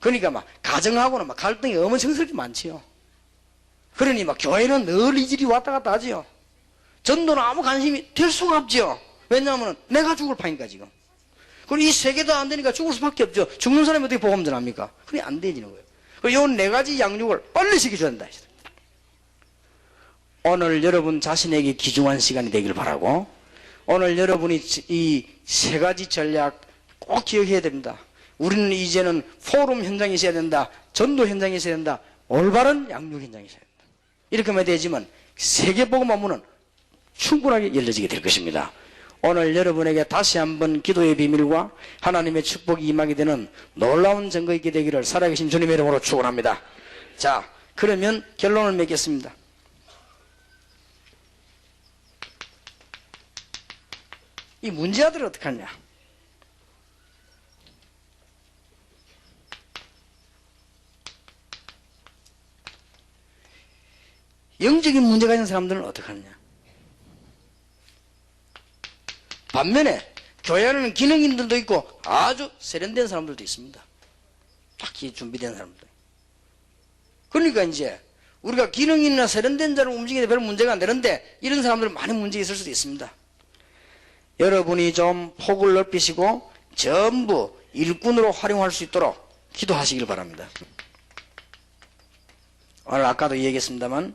그러니까 막 가정하고는 막 갈등이 어마어마하게 많지요. 그러니 막 교회는 늘 이질이 왔다 갔다 하지요. 전도는 아무 관심이 될 수가 없지요. 왜냐하면 내가 죽을 판이니까 지금. 그리고 이 세 개도 안 되니까 죽을 수밖에 없죠. 죽는 사람이 어떻게 복음 전합니까? 그게 안 되지는 거예요. 그리고 이 네 가지 양육을 빨리 시켜줘야 된다. 오늘 여러분 자신에게 귀중한 시간이 되길 바라고, 오늘 여러분이 이 세 가지 전략 꼭 기억해야 됩니다. 우리는 이제는 포럼 현장에 있어야 된다. 전도 현장에 있어야 된다. 올바른 양육 현장에 있어야 된다. 이렇게만 되지만 세계복음화 문은 충분하게 열려지게 될 것입니다. 오늘 여러분에게 다시 한번 기도의 비밀과 하나님의 축복이 임하게 되는 놀라운 증거 있게 되기를 살아계신 주님의 이름으로 축원합니다. 자, 그러면 결론을 맺겠습니다. 이 문제아들은 어떡하냐? 영적인 문제 가진 사람들은 어떡하느냐? 반면에 교회 안에는 기능인들도 있고 아주 세련된 사람들도 있습니다. 딱히 준비된 사람들. 그러니까 이제 우리가 기능인이나 세련된 자를 움직이는데 별 문제가 안 되는데 이런 사람들은 많은 문제가 있을 수도 있습니다. 여러분이 좀 폭을 넓히시고 전부 일꾼으로 활용할 수 있도록 기도하시길 바랍니다. 오늘 아까도 얘기했습니다만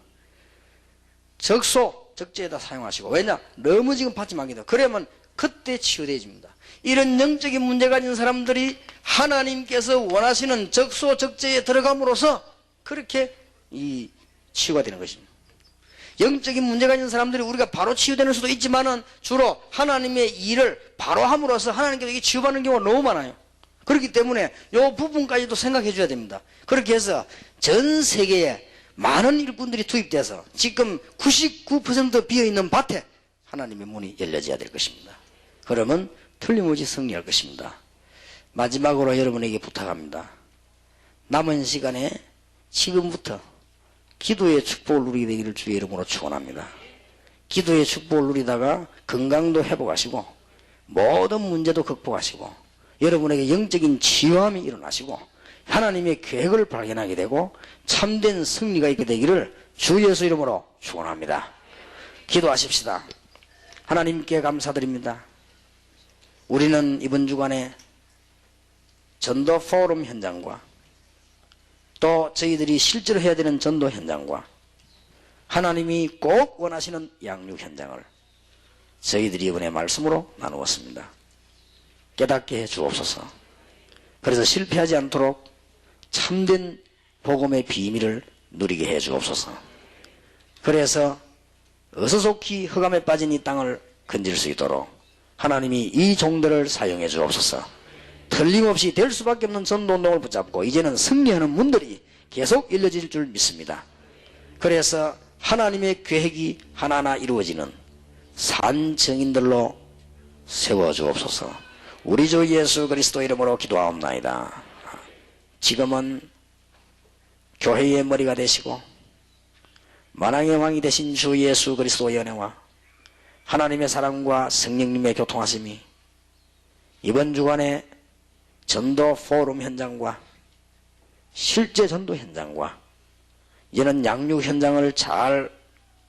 적소, 적재에다 사용하시고, 왜냐? 너무 지금 받지 말기도. 그러면 그때 치유되어집니다. 이런 영적인 문제 가진 사람들이 하나님께서 원하시는 적소, 적재에 들어감으로써 그렇게 이 치유가 되는 것입니다. 영적인 문제 가진 사람들이 우리가 바로 치유되는 수도 있지만은 주로 하나님의 일을 바로 함으로써 하나님께서 이게 치유받는 경우가 너무 많아요. 그렇기 때문에 이 부분까지도 생각해 줘야 됩니다. 그렇게 해서 전 세계에 많은 일꾼들이 투입돼서 지금 99% 비어있는 밭에 하나님의 문이 열려져야 될 것입니다. 그러면 틀림없이 승리할 것입니다. 마지막으로 여러분에게 부탁합니다. 남은 시간에 지금부터 기도의 축복을 누리게 되기를 주의 이름으로 축원합니다. 기도의 축복을 누리다가 건강도 회복하시고 모든 문제도 극복하시고 여러분에게 영적인 치유함이 일어나시고 하나님의 계획을 발견하게 되고 참된 승리가 있게 되기를 주 예수 이름으로 축원합니다. 기도하십시다. 하나님께 감사드립니다. 우리는 이번 주간에 전도 포럼 현장과 또 저희들이 실제로 해야 되는 전도 현장과 하나님이 꼭 원하시는 양육 현장을 저희들이 이번에 말씀으로 나누었습니다. 깨닫게 해 주옵소서. 그래서 실패하지 않도록 참된 복음의 비밀을 누리게 해 주옵소서. 그래서 어서속히 흑암에 빠진 이 땅을 건질 수 있도록 하나님이 이 종들을 사용해 주옵소서. 틀림없이 될 수밖에 없는 전도운동을 붙잡고 이제는 승리하는 문들이 계속 열려질 줄 믿습니다. 그래서 하나님의 계획이 하나하나 이루어지는 산 증인들로 세워주옵소서. 우리 주 예수 그리스도 이름으로 기도하옵나이다. 지금은 교회의 머리가 되시고 만왕의 왕이 되신 주 예수 그리스도의 은혜와 하나님의 사랑과 성령님의 교통하심이 이번 주간에 전도 포럼 현장과 실제 전도 현장과 이제는 양육 현장을 잘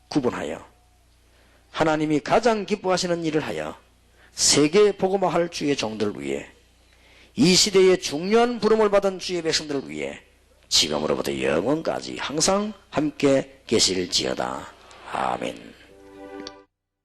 구분하여 하나님이 가장 기뻐하시는 일을 하여 세계 복음화할 주의 종들을 위해 이 시대에 중요한 부름을 받은 주의 백성들을 위해 지금으로부터 영원까지 항상 함께 계실지어다. 아멘.